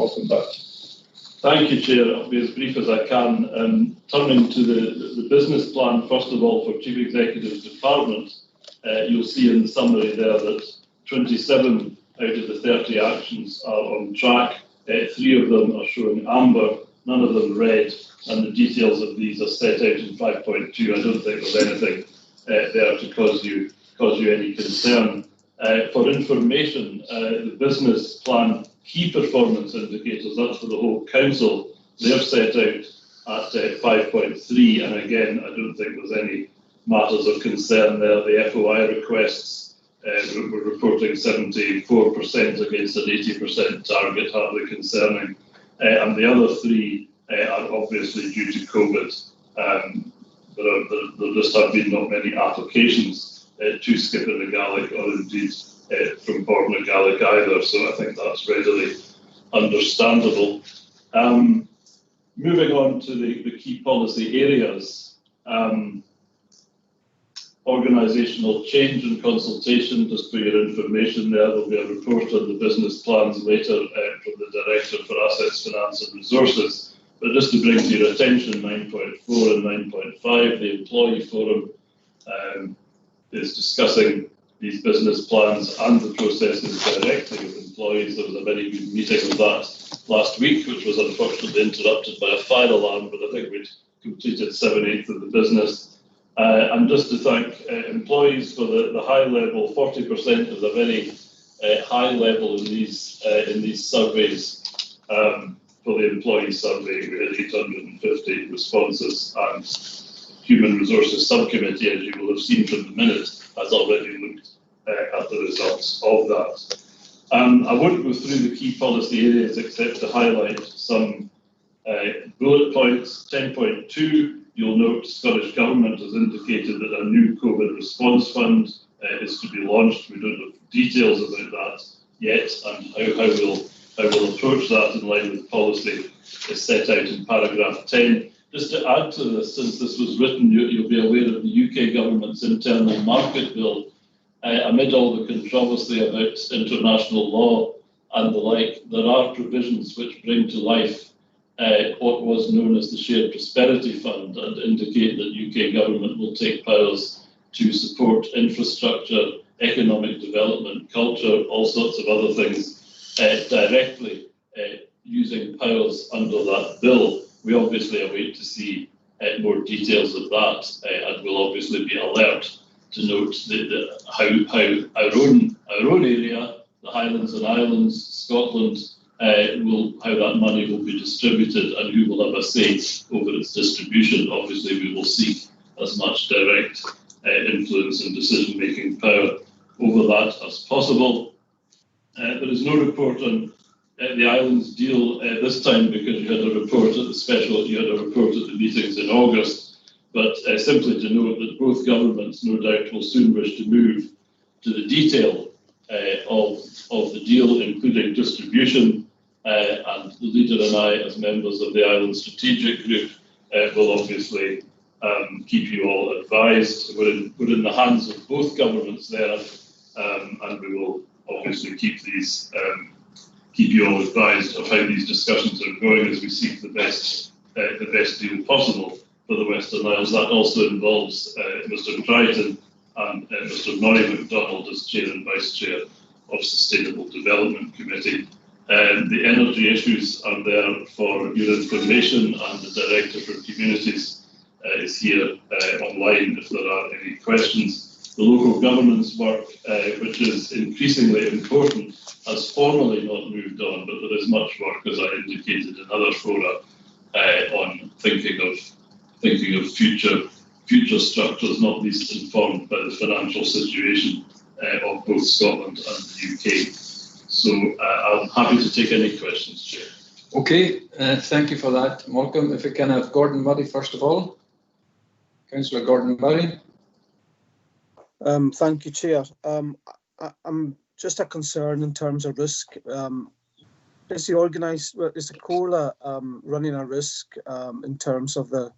welcome back. Thank you, Chair. I'll be as brief as I can. Turning to the business plan, first of all, for Chief Executive's department, you'll see in the summary there that 27 out of the 30 actions are on track. 3 of them are showing amber, none of them red, and the details of these are set out in 5.2. I don't think there's anything there to cause you any concern. For information, the business plan key performance indicators, that's for the whole council, they're set out at 5.3, and again, I don't think there's any matters of concern there. The FOI requests, we're reporting 74% against an 80% target, hardly concerning. And the other 3 are obviously due to COVID. There just have been not many applications to skip in the Gaelic, or indeed from Borna Gaelic either, so I think that's readily understandable. Moving on to the key policy areas, organisational change and consultation, just for your information there'll be a report on the business plans later from the Director for Assets, Finance and Resources. But just to bring to your attention 9.4 and 9.5, the Employee Forum is discussing these business plans and the processes directly with employees. There was a very good meeting of that last week, which was unfortunately interrupted by a fire alarm, but I think we'd completed 7/8 of the business. And just to thank employees for the high level, 40% is a very high level in these surveys. For the employee survey, we had 850 responses, and Human Resources Subcommittee, as you will have seen from the minute, has already looked at the results of that. I won't go through the key policy areas except to highlight some bullet points. 10.2, you'll note Scottish Government has indicated that a new COVID response fund is to be launched. We don't have details about that yet, and how we'll approach that in line with policy is set out in paragraph 10. Just to add to this, since this was written, you'll be aware of the UK Government's internal market bill. Amid all the controversy about international law and the like, there are provisions which bring to life what was known as the Shared Prosperity Fund and indicate that UK Government will take powers to support infrastructure, economic development, culture, all sorts of other things directly using powers under that bill. We obviously await to see more details of that, and we'll obviously be alert to note how our own area, the Highlands and Islands, Scotland, how that money will be distributed and who will have a say over its distribution. Obviously, we will seek as much direct influence and decision-making power over that as possible. There is no report on the islands deal this time because you had a report at the meetings in August, but simply to note that both governments no doubt will soon wish to move to the detail of the deal, including distribution, and the leader and I, as members of the Island Strategic Group, will obviously keep you all advised. We're in the hands of both governments there, and we will obviously keep you all advised of how these discussions are going as we seek the best deal possible for the Western Isles. That also involves Mr. Crichton and Mr. Murray Mcdonald as Chair and Vice Chair of Sustainable Development Committee. The energy issues are there for your information, and the Director for Communities is here online if there are any questions. The local governance work, which is increasingly important, has formally not moved on, but there is much work, as I indicated in other fora, on thinking of future structures, not least informed by the financial situation of both Scotland and the UK. So I'm happy to take any questions, Chair. Okay, thank you for that, Malcolm. If we can have Gordon Murray first of all. Councillor Gordon Murray. Thank you, Chair. I'm just a concern in terms of risk. Is the COLA running a risk in terms of the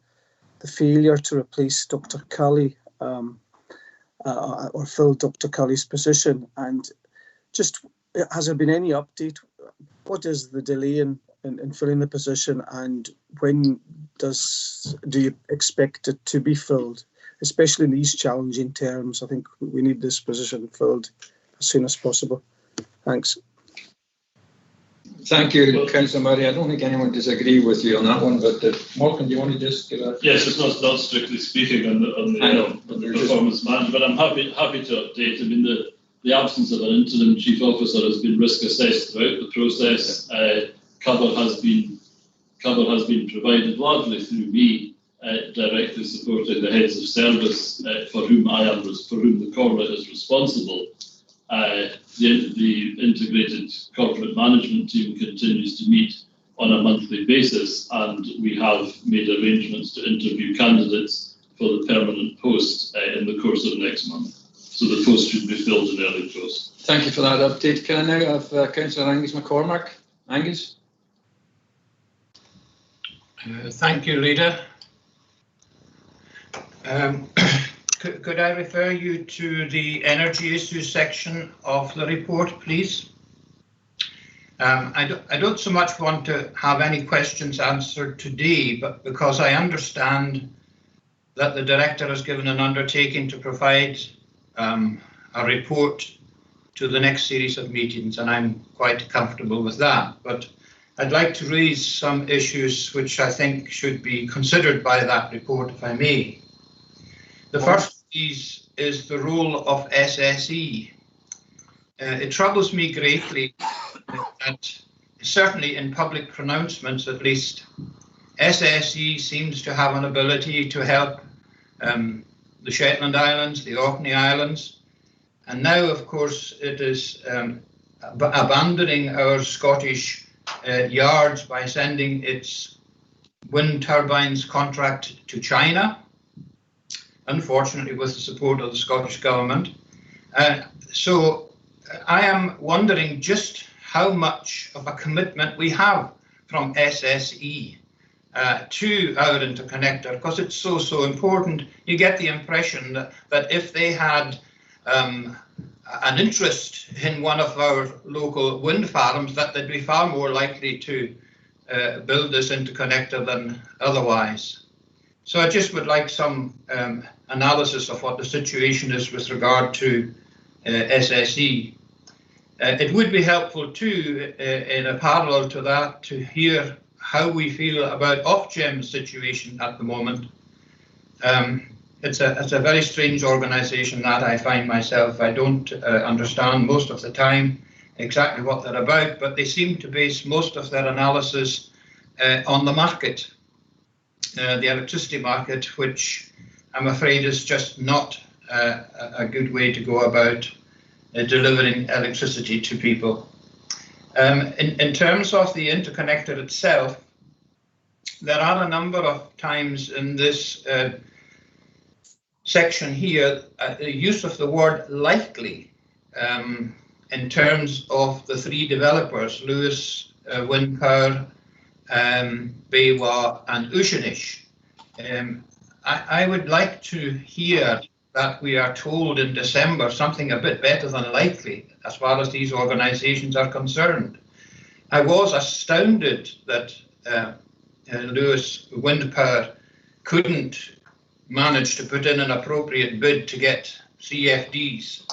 failure to replace Dr. Cully or fill Dr. Cully's position? And just has there been any update what is the delay in filling the position, and when do you expect it to be filled, especially in these challenging terms? I think we need this position filled as soon as possible. Thanks. Thank you, Councillor Murray. I don't think anyone disagrees with you on that one, but Malcolm, do you want to just give a... Yes, it's not strictly speaking on the performance management, but I'm happy to update. I mean, the absence of an interim chief officer has been risk assessed throughout the process. Cover has been provided largely through me, directly supporting the heads of service for whom the corporate is responsible. The integrated corporate management team continues to meet on a monthly basis, and we have made arrangements to interview candidates for the permanent post in the course of next month. So the post should be filled in early close. Thank you for that update. Can I now have Councillor Angus McCormack? Angus? Thank you, Leader. Could I refer you to the energy issues section of the report, please? I don't so much want to have any questions answered today, but because I understand that the Director has given an undertaking to provide a report to the next series of meetings, and I'm quite comfortable with that. But I'd like to raise some issues which I think should be considered by that report, if I may. The first of these is the role of SSE. It troubles me greatly that, certainly in public pronouncements at least, SSE seems to have an ability to help the Shetland Islands, the Orkney Islands, and now, of course, it is abandoning our Scottish yards by sending its wind turbines contract to China, unfortunately with the support of the Scottish Government. So I am wondering just how much of a commitment we have from SSE to our interconnector, because it's so important. You get the impression that if they had an interest in one of our local wind farms, that they'd be far more likely to build this interconnector than otherwise. So I just would like some analysis of what the situation is with regard to SSE. It would be helpful too, in a parallel to that, to hear how we feel about Ofgem's situation at the moment. It's a very strange organisation that I find myself. I don't understand most of the time exactly what they're about, but they seem to base most of their analysis on the market, the electricity market, which I'm afraid is just not a good way to go about delivering electricity to people. In terms of the interconnector itself, there are a number of times in this section here the use of the word likely in terms of the three developers, Lewis, Wind Power, Baywa and Ushinish. I would like to hear that we are told in December something a bit better than likely as far as these organisations are concerned. I was astounded that Lewis Wind Power couldn't manage to put in an appropriate bid to get CFDs.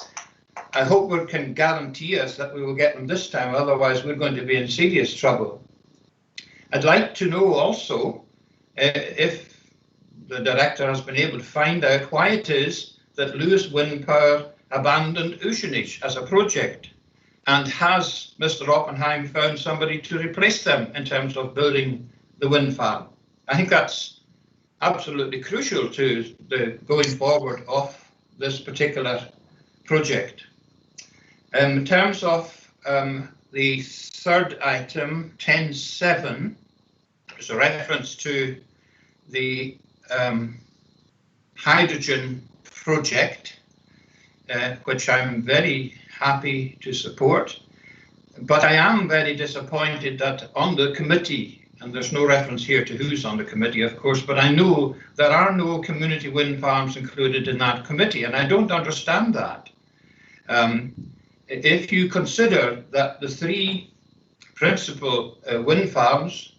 I hope we can guarantee us that we will get them this time, otherwise we're going to be in serious trouble. I'd like to know also if the Director has been able to find out why it is that Lewis Wind Power abandoned Ushinish as a project, and has Mr. Oppenheim found somebody to replace them in terms of building the wind farm? I think that's absolutely crucial to the going forward of this particular project. In terms of the third item, 10.7, there's a reference to the hydrogen project, which I'm very happy to support, but I am very disappointed that on the committee, and there's no reference here to who's on the committee, of course, but I know there are no community wind farms included in that committee, and I don't understand that. If you consider that the three principal wind farms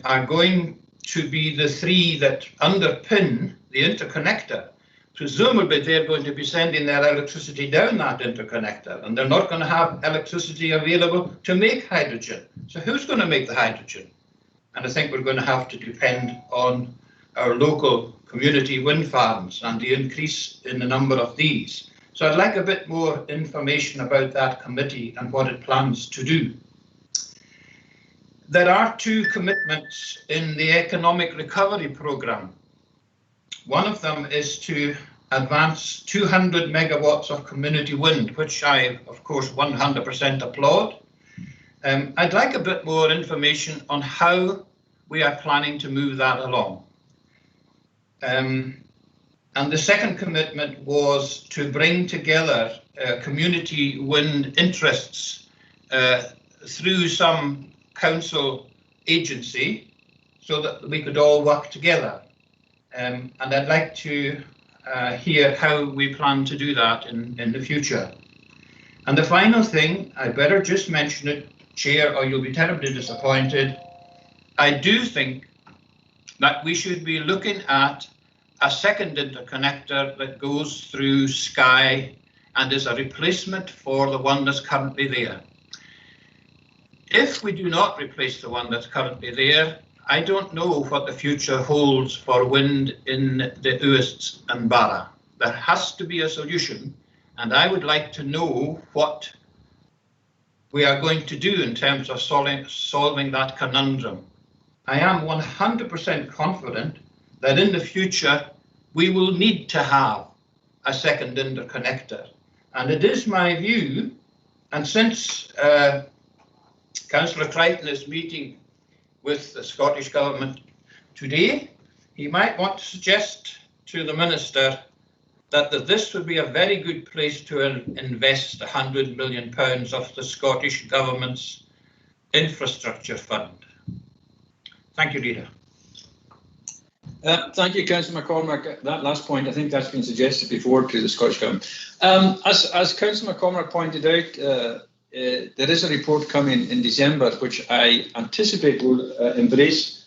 are going to be the three that underpin the interconnector. Presumably they're going to be sending their electricity down that interconnector, and they're not going to have electricity available to make hydrogen. So who's going to make the hydrogen? And I think we're going to have to depend on our local community wind farms and the increase in the number of these. So I'd like a bit more information about that committee and what it plans to do. There are two commitments in the economic recovery programme. One of them is to advance 200 megawatts of community wind, which I, of course, 100% applaud. I'd like a bit more information on how we are planning to move that along. And the second commitment was to bring together community wind interests through some council agency so that we could all work together. And I'd like to hear how we plan to do that in the future. And the final thing, I better just mention it, Chair, or you'll be terribly disappointed. I do think that we should be looking at a second interconnector that goes through Skye and is a replacement for the one that's currently there. If we do not replace the one that's currently there, I don't know what the future holds for wind in the Uist and Barra. There has to be a solution, and I would like to know what we are going to do in terms of solving that conundrum. I am 100% confident that in the future we will need to have a second interconnector. And it is my view, and since Councillor Crichton is meeting with the Scottish Government today, he might want to suggest to the Minister that this would be a very good place to invest £100 million of the Scottish Government's infrastructure fund. Thank you, Leader. Thank you, Councillor McCormack. That last point, I think that's been suggested before to the Scottish Government. As Councillor McCormack pointed out, there is a report coming in December which I anticipate will embrace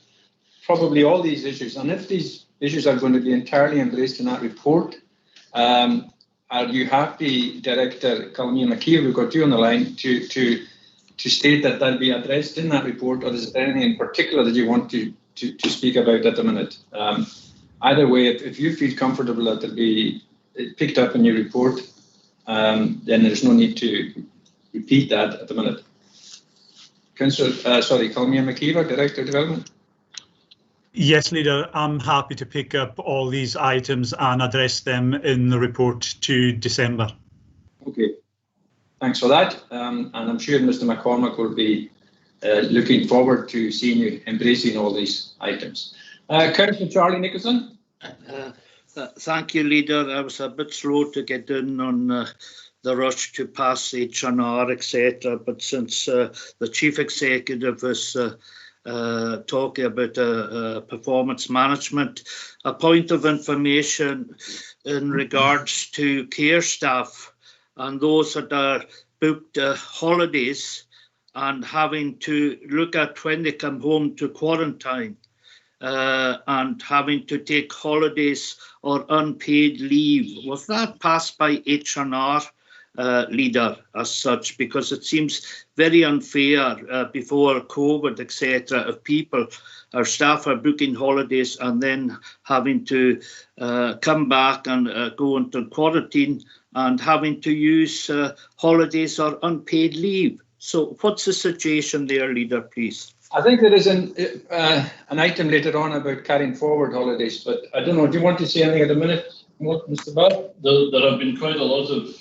probably all these issues. And if these issues are going to be entirely embraced in that report, are you happy, Director Colleen McKeer, we've got you on the line, to state that that'll be addressed in that report, or is there anything in particular that you want to speak about at the minute? Either way, if you feel comfortable that it'll be picked up in your report, then there's no need to repeat that at the minute. Colleen McKeever, Director of Development. Yes, Leader, I'm happy to pick up all these items and address them in the report to December. Okay, thanks for that. And I'm sure Mr. McCormack will be looking forward to seeing you embracing all these items. Councillor Charlie Nicholson. Thank you, Leader. I was a bit slow to get in on the rush to pass H&R, etc. But since the Chief Executive is talking about performance management, a point of information in regards to care staff and those that are booked holidays and having to look at when they come home to quarantine and having to take holidays or unpaid leave. Was that passed by H&R, Leader, as such? Because it seems very unfair before COVID, etc., if people, our staff are booking holidays and then having to come back and go into quarantine and having to use holidays or unpaid leave. So what's the situation there, Leader, please? I think there is an item later on about carrying forward holidays, but I don't know, do you want to say anything at the minute, Mr. Budd? There have been quite a lot of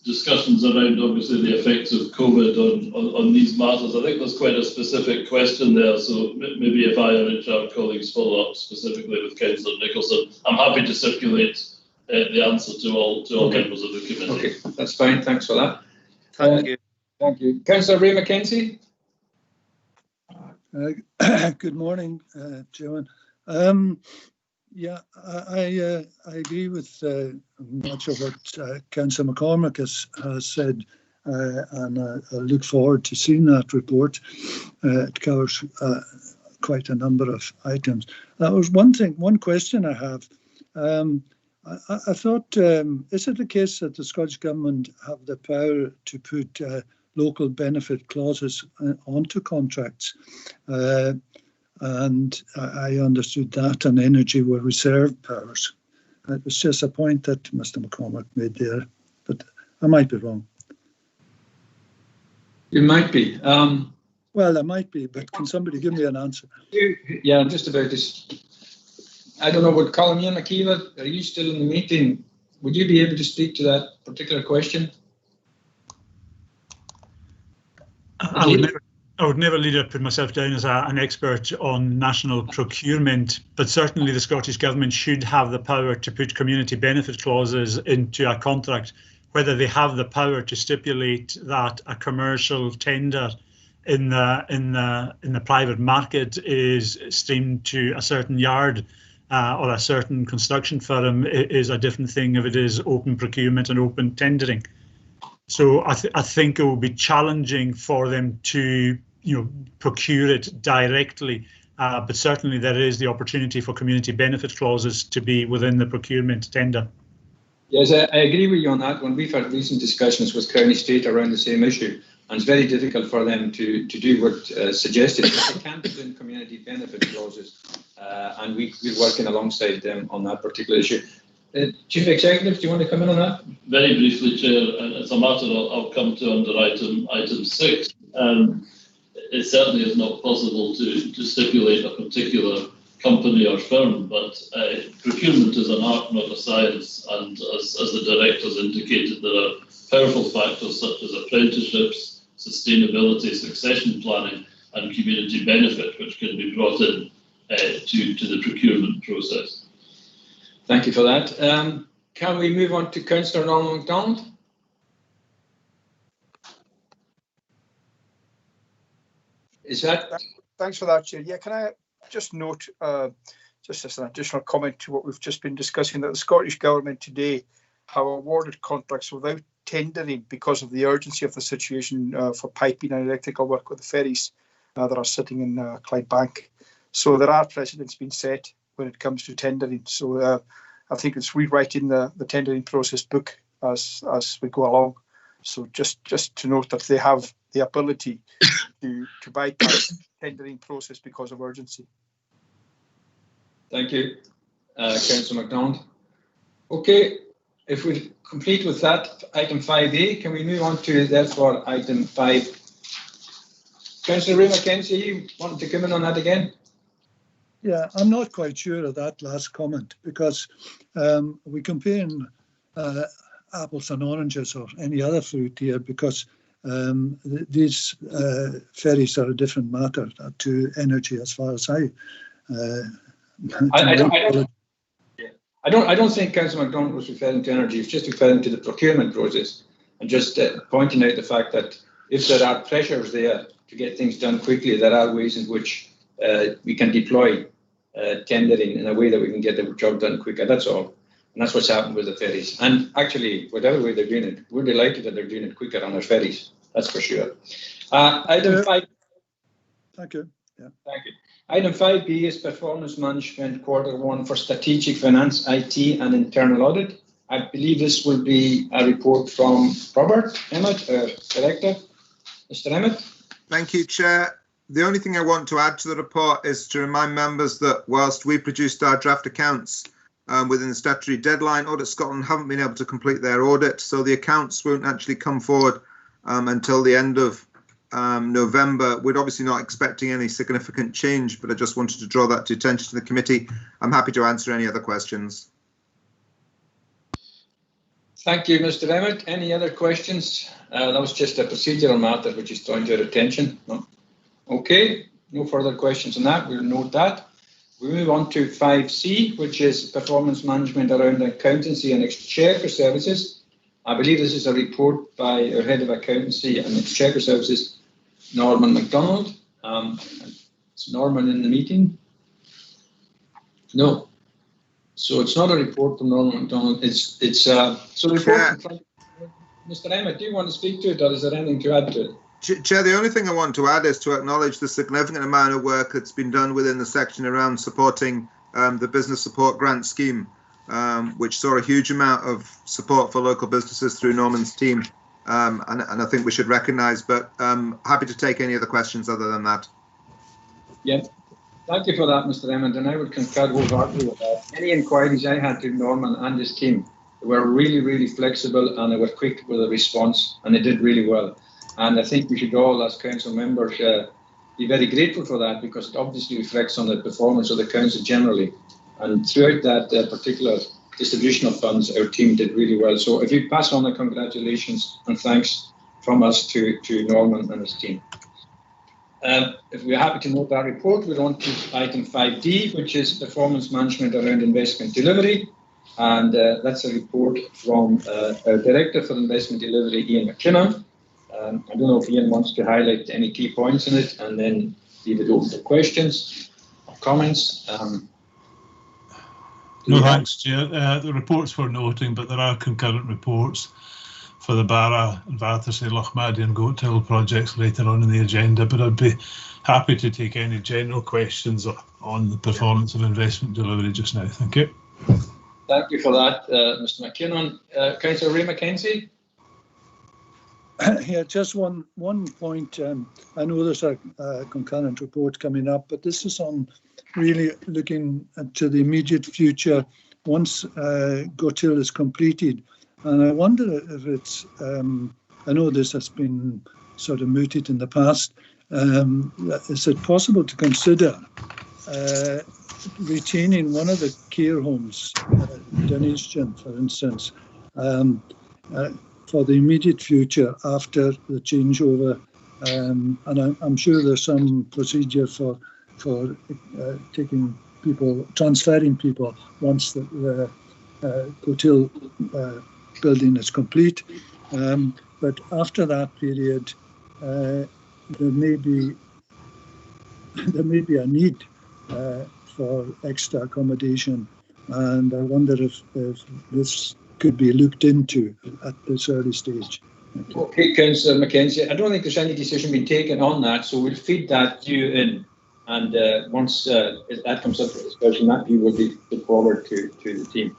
discussions around, obviously, the effects of COVID on these matters. I think there's quite a specific question there, so maybe if I or HR colleagues follow up specifically with Councillor Nicholson, I'm happy to circulate the answer to all members of the committee. Okay, that's fine, thanks for that. Thank you. Thank you. Councillor Ray McKenzie. Good morning, Chairman. Yeah, I agree with much of what Councillor McCormack has said. and I look forward to seeing that report. It covers quite a number of items. That was one question I have. I thought, is it the case that the Scottish Government have the power to put local benefit clauses onto contracts? And I understood that and energy were reserved powers. It was just a point that Mr. McCormack made there, but I might be wrong. You might be. Well, I might be, but can somebody give me an answer? Yeah, just about this. I don't know, would Colin McKeever, are you still in the meeting? Would you be able to speak to that particular question? I would never, Leader, put myself down as an expert on national procurement, but certainly the Scottish Government should have the power to put community benefit clauses into a contract. Whether they have the power to stipulate that a commercial tender in the private market is streamed to a certain yard or a certain construction firm is a different thing if it is open procurement and open tendering. So I think it will be challenging for them to procure it directly, but certainly there is the opportunity for community benefit clauses to be within the procurement tender. Yes, I agree with you on that. When we've had recent discussions with Crown Estate around the same issue, and it's very difficult for them to do what suggested. They can't put in community benefit clauses, and we're working alongside them on that particular issue. Chief Executive, do you want to come in on that? Very briefly, Chair, and it's a matter I'll come to under item 6. It certainly is not possible to stipulate a particular company or firm, but procurement is an art, not a science, and as the directors indicated, there are powerful factors such as apprenticeships, sustainability, succession planning, and community benefit, which can be brought in to the procurement process. Thank you for that. Can we move on to Councillor Norman Mcdonald? Is that? Thanks for that, Chair. Yeah, can I just note, just as an additional comment to what we've just been discussing, that the Scottish Government today have awarded contracts without tendering because of the urgency of the situation for piping and electrical work with the ferries that are sitting in Clydebank. So there are precedents being set when it comes to tendering. So I think it's rewriting the tendering process book as we go along. So just to note that they have the ability to bypass the tendering process because of urgency. Thank you, Councillor McDonald. Okay, if we're complete with that, item 5A, can we move on to, therefore, item 5? Councillor Ray McKenzie, you wanted to come in on that again? Yeah, I'm not quite sure of that last comment because we're comparing apples and oranges or any other fruit here because these ferries are a different matter to energy as far as I don't think Councillor McDonald was referring to energy. It's just referring to the procurement process and just pointing out the fact that if there are pressures there to get things done quickly, there are ways in which we can deploy tendering in a way that we can get the job done quicker. That's all. And that's what's happened with the ferries. And actually, whatever way they're doing it, we're delighted that they're doing it quicker on our ferries. That's for sure. Item 5. Thank you. Yeah. Thank you. Item 5B is performance management Q1 for strategic finance, IT and internal audit. I believe this will be a report from Robert Emmett, our Director. Mr. Emmett. Thank you, Chair. The only thing I want to add to the report is to remind members that whilst we produced our draft accounts within the statutory deadline, Audit Scotland haven't been able to complete their audit, so the accounts won't actually come forward until the end of November. We're obviously not expecting any significant change, but I just wanted to draw that to attention to the committee. I'm happy to answer any other questions. Thank you, Mr. Emmett. Any other questions? That was just a procedural matter which is drawn to your attention. No. Okay, no further questions on that. We'll note that. We move on to 5C, which is performance management around accountancy and exchequer services. I believe this is a report by our head of accountancy and exchequer services, Norman McDonald. Is Norman in the meeting? No. So it's not a report from Norman McDonald. It's so the report. Mr. Emmett, do you want to speak to it, or is there anything to add to it? Chair, the only thing I want to add is to acknowledge the significant amount of work that's been done within the section around supporting the business support grant scheme, which saw a huge amount of support for local businesses through Norman's team. And I think we should recognise, but happy to take any other questions other than that. Yeah, thank you for that, Mr. Emmett, and I would concur wholeheartedly with that. Any inquiries I had to Norman and his team were really, really flexible, and they were quick with a response, and they did really well. And I think we should all, as council members, be very grateful for that, because it obviously reflects on the performance of the council generally. And throughout that particular distribution of funds, our team did really well. So if you pass on the congratulations and thanks from us to Norman and his team. If we're happy to note that report, we're on to item 5D, which is performance management around investment delivery. And that's a report from our Director for Investment Delivery, Ian McKinnon. I don't know if Ian wants to highlight any key points in it and then leave it open to questions or comments. No, thanks, Chair. The reports we're noting, but there are concurrent reports for the Barra and Battersea, Lochmaddy and Goathill projects later on in the agenda, but I'd be happy to take any general questions on the performance of investment delivery just now. Thank you. Thank you for that, Mr. McKinnon. Councillor Ray McKenzie. Yeah, just one point. I know there's a concurrent report coming up, but this is on really looking to the immediate future once Goathill is completed. And I wonder if it's, I know this has been sort of mooted in the past, is it possible to consider retaining one of the care homes, Dunedin, for instance, for the immediate future after the changeover, and I'm sure there's some procedure for taking people, transferring people once the Goathill building is complete. But after that period, there may be a need for extra accommodation, and I wonder if this could be looked into at this early stage. Okay, Councillor McKenzie, I don't think there's any decision being taken on that, so we'll feed that view in, and once that comes up for discussion, that view will be put forward to the team.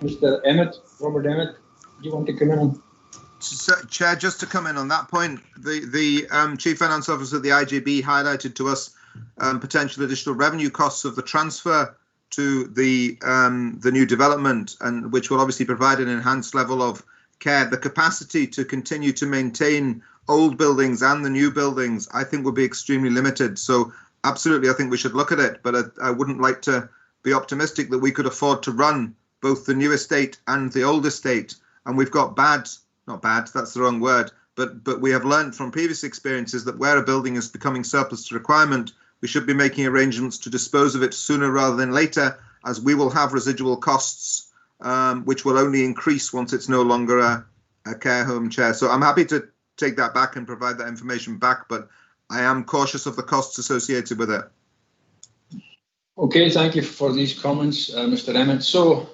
Mr. Emmett, Robert Emmett, do you want to come in on? Chair, just to come in on that point, the Chief Finance Officer of the IJB highlighted to us potential additional revenue costs of the transfer to the new development, and which will obviously provide an enhanced level of care. The capacity to continue to maintain old buildings and the new buildings, I think, will be extremely limited. So absolutely, I think we should look at it, but I wouldn't like to be optimistic that we could afford to run both the new estate and the old estate. And we've got not bad, that's the wrong word, but we have learned from previous experiences that where a building is becoming surplus to requirement, we should be making arrangements to dispose of it sooner rather than later, as we will have residual costs, which will only increase once it's no longer a care home, Chair. So I'm happy to take that back and provide that information back, but I am cautious of the costs associated with it. Okay, thank you for these comments, Mr. Emmett. So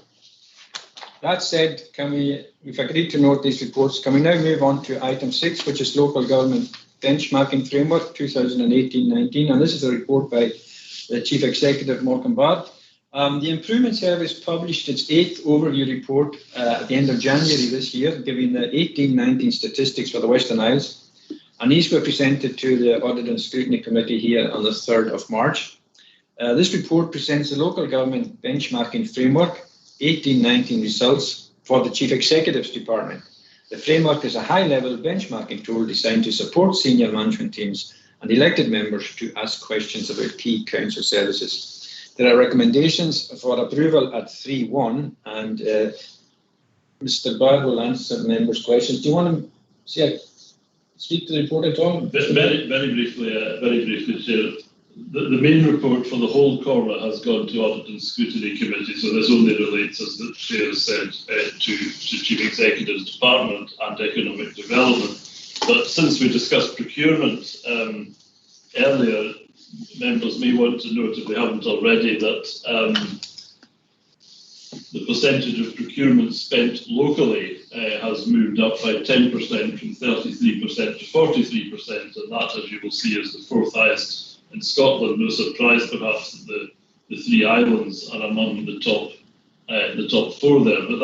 that said, we've agreed to note these reports. Can we now move on to item 6, which is local government benchmarking framework 2018-19, and this is a report by the Chief Executive, Malcolm Bard. The Improvement Service published its 8th overview report at the end of January this year, giving the 18-19 statistics for the Western Isles, and these were presented to the Audit and Scrutiny Committee here on the 3rd of March. This report presents the local government benchmarking framework 18-19 results for the Chief Executive's Department. The framework is a high-level benchmarking tool designed to support senior management teams and elected members to ask questions about key council services. There are recommendations for approval at 3.1, and Mr. Bard will answer members' questions. Do you want to speak to the report at all? Very briefly, Chair. The main report for the whole corner has gone to Audit and Scrutiny Committee, so this only relates, as the Chair said, to Chief Executive's Department and Economic Development. But since we discussed procurement earlier, members may want to note, if they haven't already, that the percentage of procurement spent locally has moved up by 10% from 33% to 43%, and that, as you will see, is the fourth highest in Scotland. No surprise, perhaps, that the three islands are among the top four there, but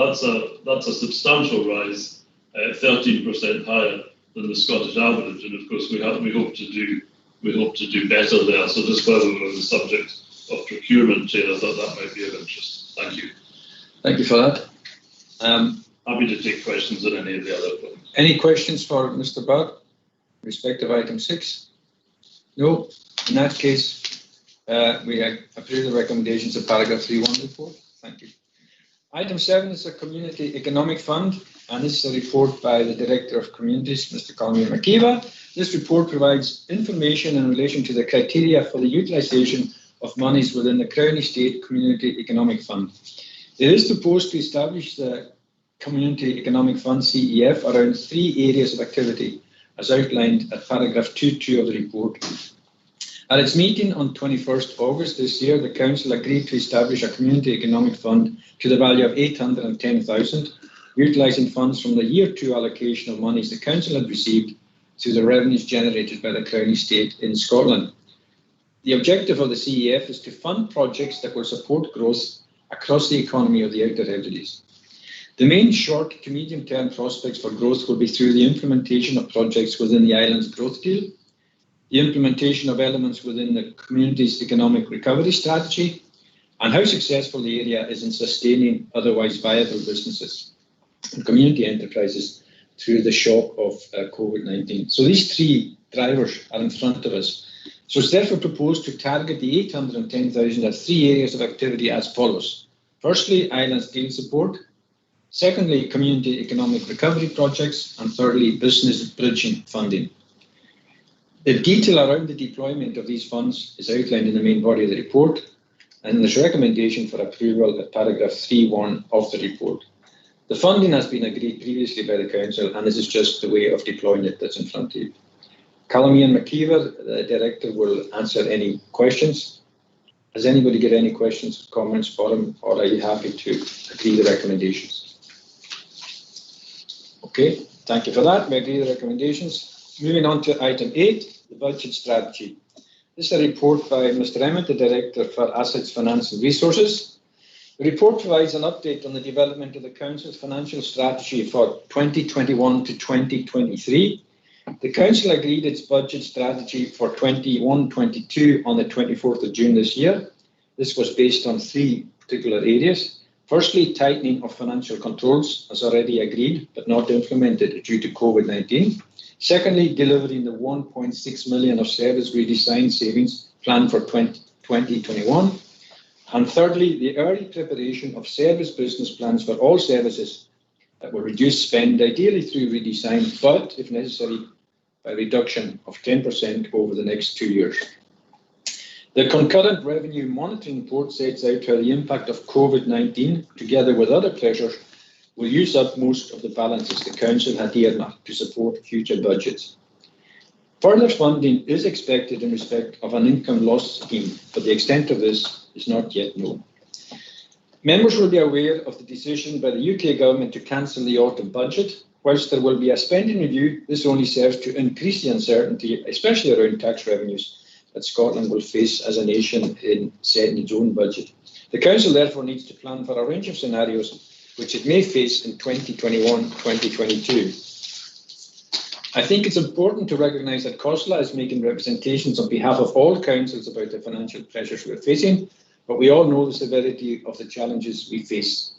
that's a substantial rise, 13% higher than the Scottish average, and of course we hope to do better there. So just while we were on the subject of procurement, Chair, I thought that might be of interest. Thank you. Thank you for that. Happy to take questions on any of the other points. Any questions for Mr. Bird, respect of item 6? No. In that case, we approve the recommendations of paragraph 3.1 report. Thank you. Item 7 is a Community Economic Fund, and this is a report by the Director of Communities, Mr. Colin McKeever. This report provides information in relation to the criteria for the utilisation of monies within the Crown Estate Community Economic Fund. It is proposed to establish the Community Economic Fund, CEF, around 3 areas of activity, as outlined at paragraph 2.2 of the report. At its meeting on 21st August this year, the Council agreed to establish a Community Economic Fund to the value of 810,000, utilising funds from the Year 2 allocation of monies the Council had received through the revenues generated by the Crown Estate in Scotland. The objective of the CEF is to fund projects that will support growth across the economy of the Outer Hebrides. The main short to medium term prospects for growth will be through the implementation of projects within the island's growth deal, the implementation of elements within the community's economic recovery strategy, and how successful the area is in sustaining otherwise viable businesses and community enterprises through the shock of COVID-19. So these 3 drivers are in front of us. So it's therefore proposed to target the 810,000 at 3 areas of activity as follows. Firstly, island deal support. Secondly, community economic recovery projects. And thirdly, business bridging funding. The detail around the deployment of these funds is outlined in the main body of the report, and there's a recommendation for approval at paragraph 3.1 of the report. The funding has been agreed previously by the Council, and this is just the way of deploying it that's in front of you. Colin McKeever, the Director, will answer any questions. Has anybody got any questions or comments for him, or are you happy to agree the recommendations? Okay, thank you for that. We agree the recommendations. Moving on to item 8, the budget strategy. This is a report by Mr. Emmett, the Director for Assets, Finance and Resources. The report provides an update on the development of the Council's financial strategy for 2021 to 2023. The Council agreed its budget strategy for 21-22 on the 24th of June this year. This was based on 3 particular areas. Firstly, tightening of financial controls, as already agreed, but not implemented due to COVID-19. Secondly, delivering the 1.6 million of service redesign savings planned for 2021. And thirdly, the early preparation of service business plans for all services that will reduce spend, ideally through redesign, but if necessary, by reduction of 10% over the next 2 years. The concurrent revenue monitoring report sets out how the impact of COVID-19, together with other pressures, will use up most of the balances the Council had earmarked to support future budgets. Further funding is expected in respect of an income loss scheme, but the extent of this is not yet known. Members will be aware of the decision by the UK Government to cancel the autumn budget. Whilst there will be a spending review, this only serves to increase the uncertainty, especially around tax revenues, that Scotland will face as a nation in setting its own budget. The Council therefore needs to plan for a range of scenarios which it may face in 2021-2022. I think it's important to recognise that COSLA is making representations on behalf of all councils about the financial pressures we're facing, but we all know the severity of the challenges we face.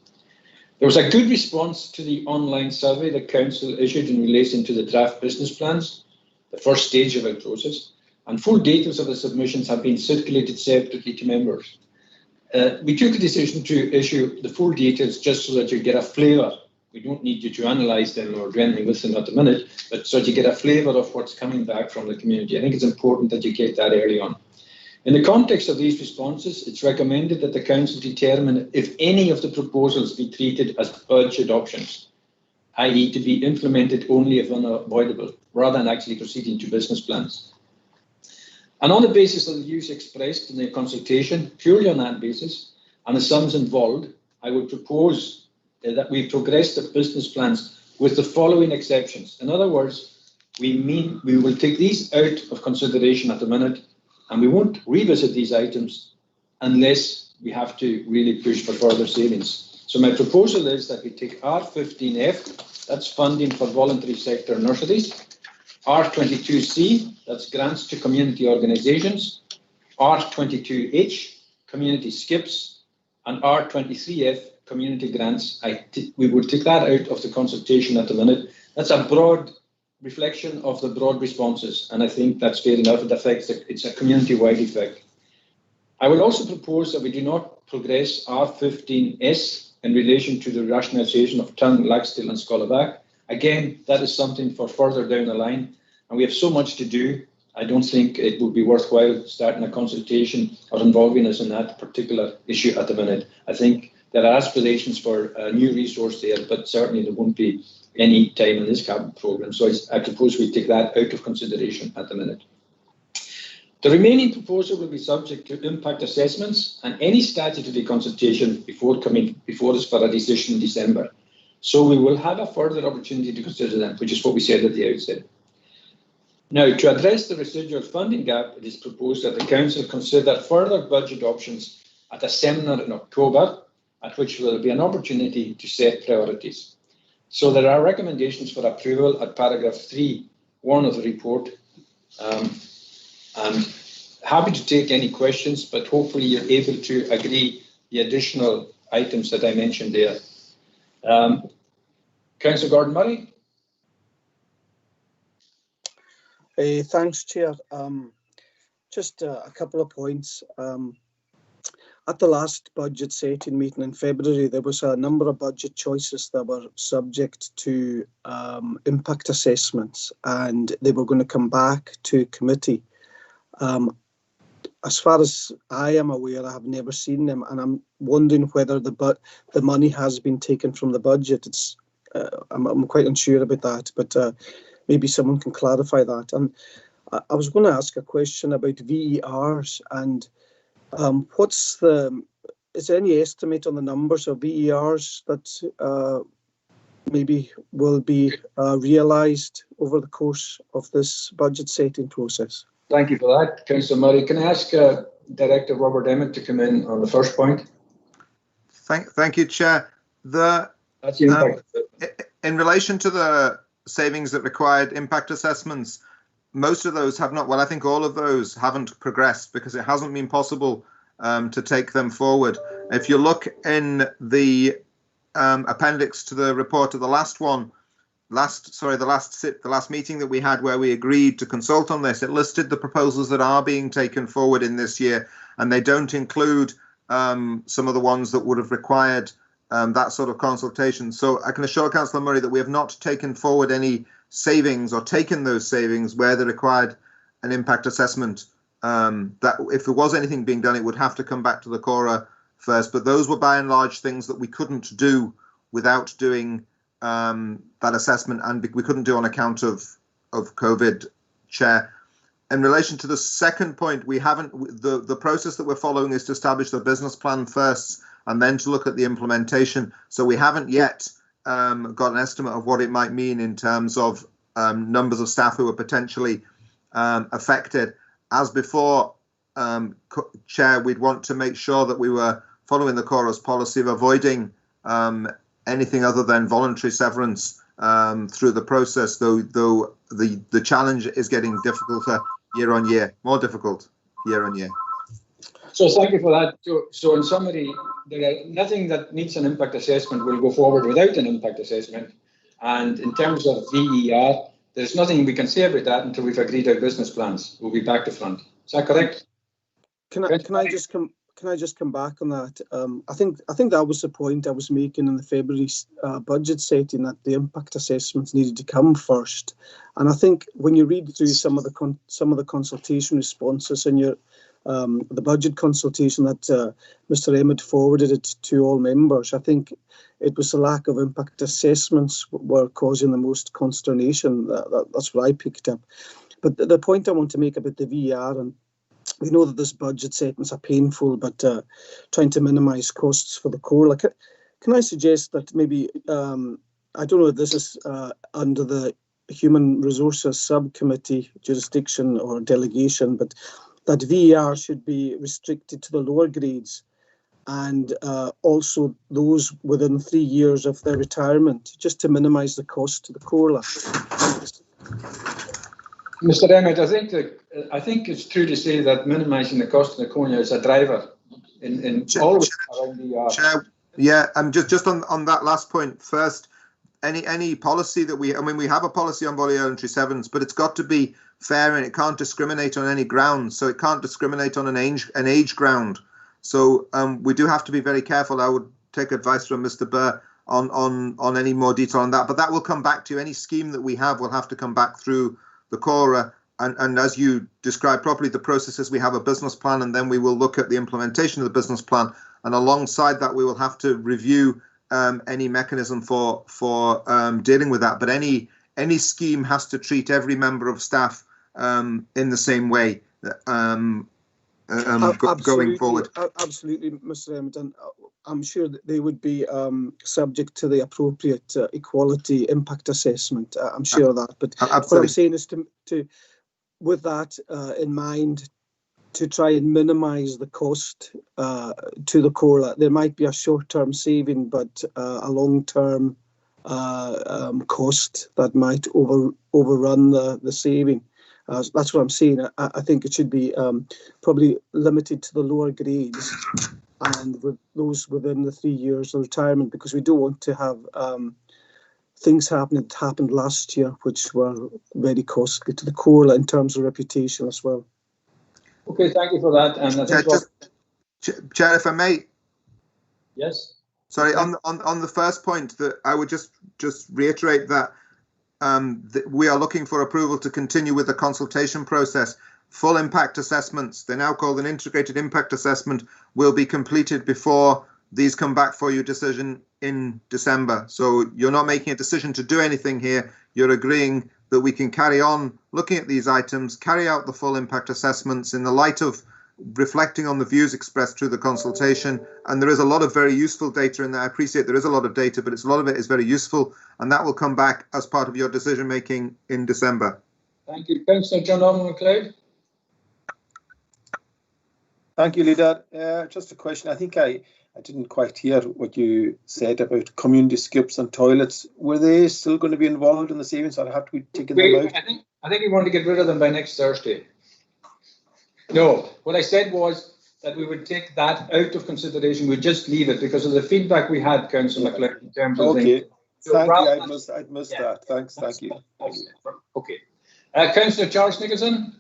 There was a good response to the online survey the Council issued in relation to the draft business plans, the first stage of our process, and full details of the submissions have been circulated separately to members. We took a decision to issue the full details just so that you get a flavour. We don't need you to analyse them or do anything with them at the minute, but so that you get a flavour of what's coming back from the community. I think it's important that you get that early on. In the context of these responses, it's recommended that the Council determine if any of the proposals be treated as budget options, i.e. to be implemented only if unavoidable, rather than actually proceeding to business plans. And on the basis of the views expressed in the consultation, purely on that basis, and the sums involved, I would propose that we progress the business plans with the following exceptions. In other words, we will take these out of consideration at the minute, and we won't revisit these items unless we have to really push for further savings. So my proposal is that we take R15F, that's funding for voluntary sector nurseries, R22C, that's grants to community organisations, R22H, community skips, and R23F, community grants. We would take that out of the consultation at the minute. That's a broad reflection of the broad responses, and I think that's fair enough. It affects it's a community-wide effect. I will also propose that we do not progress R15S in relation to the rationalisation of Tongue, Laxdale and Scollabach. Again, that is something for further down the line, and we have so much to do. I don't think it would be worthwhile starting a consultation or involving us in that particular issue at the minute. I think there are aspirations for a new resource there, but certainly there won't be any time in this cabinet programme. So I propose we take that out of consideration at the minute. The remaining proposal will be subject to impact assessments and any statutory consultation before coming before us for a decision in December. So we will have a further opportunity to consider them, which is what we said at the outset. Now, to address the residual funding gap, it is proposed that the Council consider further budget options at a seminar in October, at which there will be an opportunity to set priorities. So there are recommendations for approval at paragraph 3(1) of the report. I'm happy to take any questions, but hopefully you're able to agree the additional items that I mentioned there. Councillor Gordon-Murray. Thanks, Chair. Just a couple of points. At the last budget setting meeting in February, there was a number of budget choices that were subject to impact assessments, and they were going to come back to committee. As far as I am aware, I have never seen them, and I'm wondering whether the money has been taken from the budget. I'm quite unsure about that, but maybe someone can clarify that. And I was going to ask a question about VERs, and is there any estimate on the numbers of VERs that maybe will be realised over the course of this budget setting process? Thank you for that, Councillor Murray. Can I ask Director Robert Emmett to come in on the first point? Thank you, Chair. That's the impact. In relation to the savings that required impact assessments, most of those have not, well, I think all of those haven't progressed because it hasn't been possible to take them forward. If you look in the appendix to the report of the last meeting that we had where we agreed to consult on this, it listed the proposals that are being taken forward in this year, and they don't include some of the ones that would have required that sort of consultation. So I can assure Councillor Murray that we have not taken forward any savings or taken those savings where they required an impact assessment. That if there was anything being done, it would have to come back to the Cora first. But those were by and large things that we couldn't do without doing that assessment, and we couldn't do on account of COVID, Chair. In relation to the second point, we haven't, the process that we're following is to establish the business plan first and then to look at the implementation. So we haven't yet got an estimate of what it might mean in terms of numbers of staff who are potentially affected. As before, Chair, we'd want to make sure that we were following the Cora's policy of avoiding anything other than voluntary severance through the process, though the challenge is getting difficult year on year, more difficult year on year. So thank you for that. So in summary, nothing that needs an impact assessment will go forward without an impact assessment. And in terms of VER, there's nothing we can say about that until we've agreed our business plans. We'll be back to front. Is that correct? Can I just come back on that? I think that was the point I was making in the February budget setting, that the impact assessments needed to come first. And I think when you read through some of the consultation responses in your the budget consultation that Mr. Emmett forwarded it to all members, I think it was the lack of impact assessments were causing the most consternation. That's what I picked up. But the point I want to make about the VER, and we know that this budget settings are painful, but trying to minimise costs for the core. Like, can I suggest that maybe, I don't know if this is under the Human Resources Subcommittee jurisdiction or delegation, but that VER should be restricted to the lower grades and also those within 3 years of their retirement, just to minimise the cost to the CORLA. Mr. Emmett, I think it's true to say that minimising the cost of the CORLA is a driver in always around the Chair, yeah, and just on that last point first, any policy that we have a policy on voluntary severance, but it's got to be fair and it can't discriminate on any grounds. So it can't discriminate on an age ground. So we do have to be very careful. I would take advice from Mr. Burr on any more detail on that. But that will come back to any scheme that we have will have to come back through the CORA. And as you described properly, the process is we have a business plan and then we will look at the implementation of the business plan. And alongside that, we will have to review any mechanism for dealing with that. But any scheme has to treat every member of staff in the same way going forward. Absolutely, Mr. Emmett, and I'm sure that they would be subject to the appropriate equality impact assessment. I'm sure of that. But Absolutely. What I'm saying is to with that in mind, to try and minimise the cost to the CORLA. There might be a short-term saving, but a long-term cost that might overrun the saving. That's what I'm saying. I think it should be probably limited to the lower grades and with those within the 3 years of retirement, because we don't want to have things that happened last year, which were very costly to the CORLA in terms of reputation as well. Okay, thank you for that. And I think Chair, if I may. Yes. Sorry, on the first point, that I would just reiterate that we are looking for approval to continue with the consultation process. Full impact assessments, they're now called an integrated impact assessment, will be completed before these come back for your decision in December. So you're not making a decision to do anything here. You're agreeing that we can carry on looking at these items, carry out the full impact assessments in the light of reflecting on the views expressed through the consultation. And there is a lot of very useful data in there. I appreciate there is a lot of data, but a lot of it is very useful. And that will come back as part of your decision making in December. Thank you. Councillor John McLeod. Thank you, Leader. Just a question. I think I didn't quite hear what you said about community skips and toilets. Were they still going to be involved in the savings, or have to be taken them out? I think we want to get rid of them by next Thursday. No, what I said was that we would take that out of consideration. We'd just leave it because of the feedback we had, Councillor McLeod, in terms of things. So thank you. I'd missed that. Thanks. Thank you. Okay. Councillor Charles Nicholson.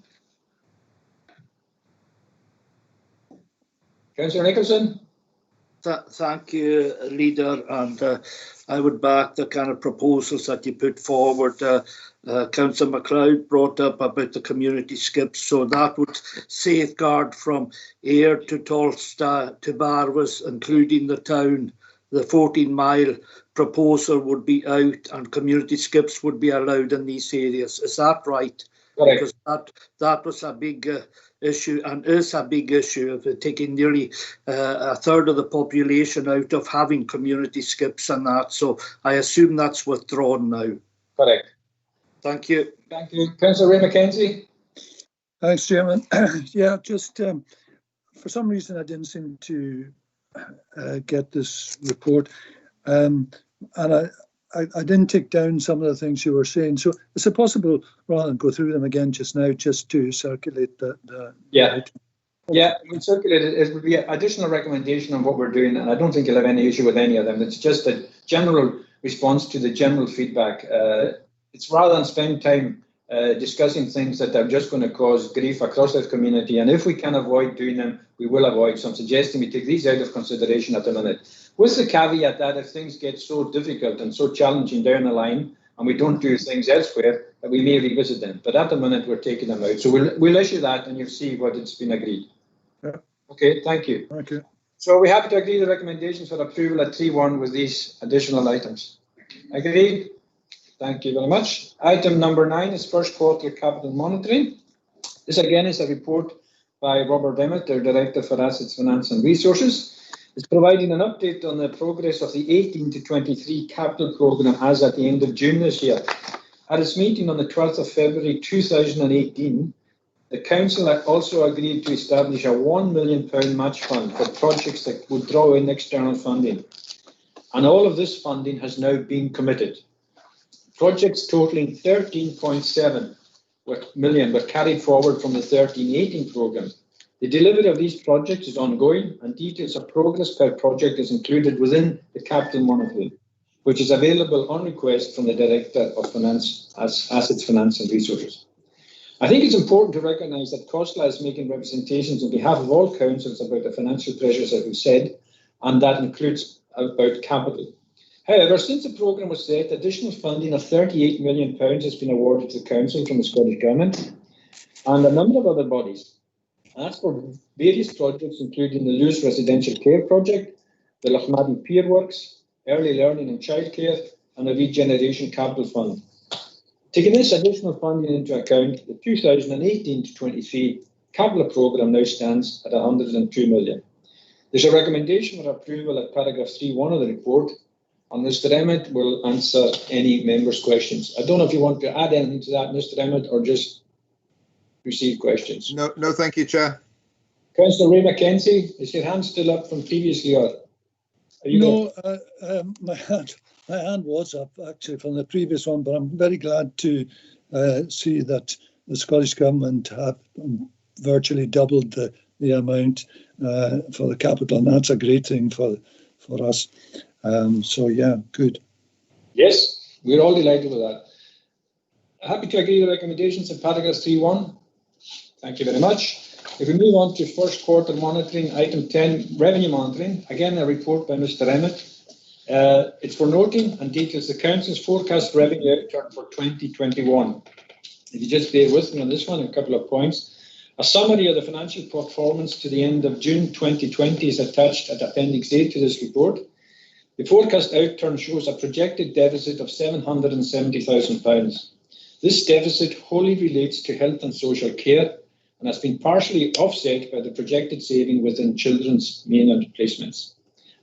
Councillor Nicholson. Thank you, Leader, and I would back the kind of proposals that you put forward. Councillor McLeod brought up about the community skips, so that would safeguard from Ayr to Tolsta to Barwas, including the town. The 14-mile proposal would be out and community skips would be allowed in these areas. Is that right? Correct. Because that was a big issue and is a big issue of taking nearly a third of the population out of having community skips and that. So I assume that's withdrawn now. Correct. Thank you. Thank you. Councillor Ray McKenzie. Thanks, Chairman. Yeah, just for some reason I didn't seem to get this report, and I didn't take down some of the things you were saying. So is it possible, rather than go through them again just now, just to circulate the yeah. Yeah, we circulate it. It would be an additional recommendation on what we're doing, and I don't think you'll have any issue with any of them. It's just a general response to the general feedback. It's rather than spend time discussing things that are just going to cause grief across that community, and if we can avoid doing them, we will avoid. So I'm suggesting we take these out of consideration at the minute, with the caveat that if things get so difficult and so challenging down the line, and we don't do things elsewhere, that we may revisit them. But at the minute, we're taking them out. So we'll issue that, and you'll see what it's been agreed. Yeah. Okay, thank you. Okay. So we have to agree the recommendations for approval at 3.1 with these additional items. Agreed? Thank you very much. Item number 9 is first quarter capital monitoring. This again is a report by Robert Emmett, our Director for Assets, Finance and Resources. It's providing an update on the progress of the 18 to 23 capital programme as at the end of June this year. At its meeting on the 12th of February 2018, the Council had also agreed to establish a £1 million match fund for projects that would draw in external funding. And all of this funding has now been committed. Projects totalling 13.7 million were carried forward from the 13-18 programme. The delivery of these projects is ongoing, and details of progress per project is included within the capital monitoring, which is available on request from the Director of Finance, Assets, Finance and Resources. I think it's important to recognise that COSLA is making representations on behalf of all councils about the financial pressures that we've said, and that includes about capital. However, since the programme was set, additional funding of £38 million has been awarded to the Council from the Scottish Government and a number of other bodies. And that's for various projects, including the Lewis Residential Care Project, the Lochmaddy Pier Works, Early Learning and Childcare, and the Regeneration Capital Fund. Taking this additional funding into account, the 2018 to 23 capital programme now stands at £102 million. There's a recommendation for approval at paragraph 3.1 of the report, and Mr. Emmett will answer any members' questions. I don't know if you want to add anything to that, Mr. Emmett, or just receive questions. No, thank you, Chair. Councillor Ray Mackenzie, is your hand still up from previously, or are you No, my hand was up actually from the previous one, but I'm very glad to see that the Scottish Government have virtually doubled the amount for the capital, and that's a great thing for us. So yeah, good. Yes, we're all delighted with that. Happy to agree with the recommendations in paragraph 3.1. Thank you very much. If we move on to first quarter monitoring, item 10, revenue monitoring, again a report by Mr. Emmett. It's for noting and details the Council's forecast revenue outturn for 2021. If you just bear with me on this one, a couple of points. A summary of the financial performance to the end of June 2020 is attached at Appendix A to this report. The forecast outturn shows a projected deficit of £770,000. This deficit wholly relates to health and social care and has been partially offset by the projected saving within children's mainland placements.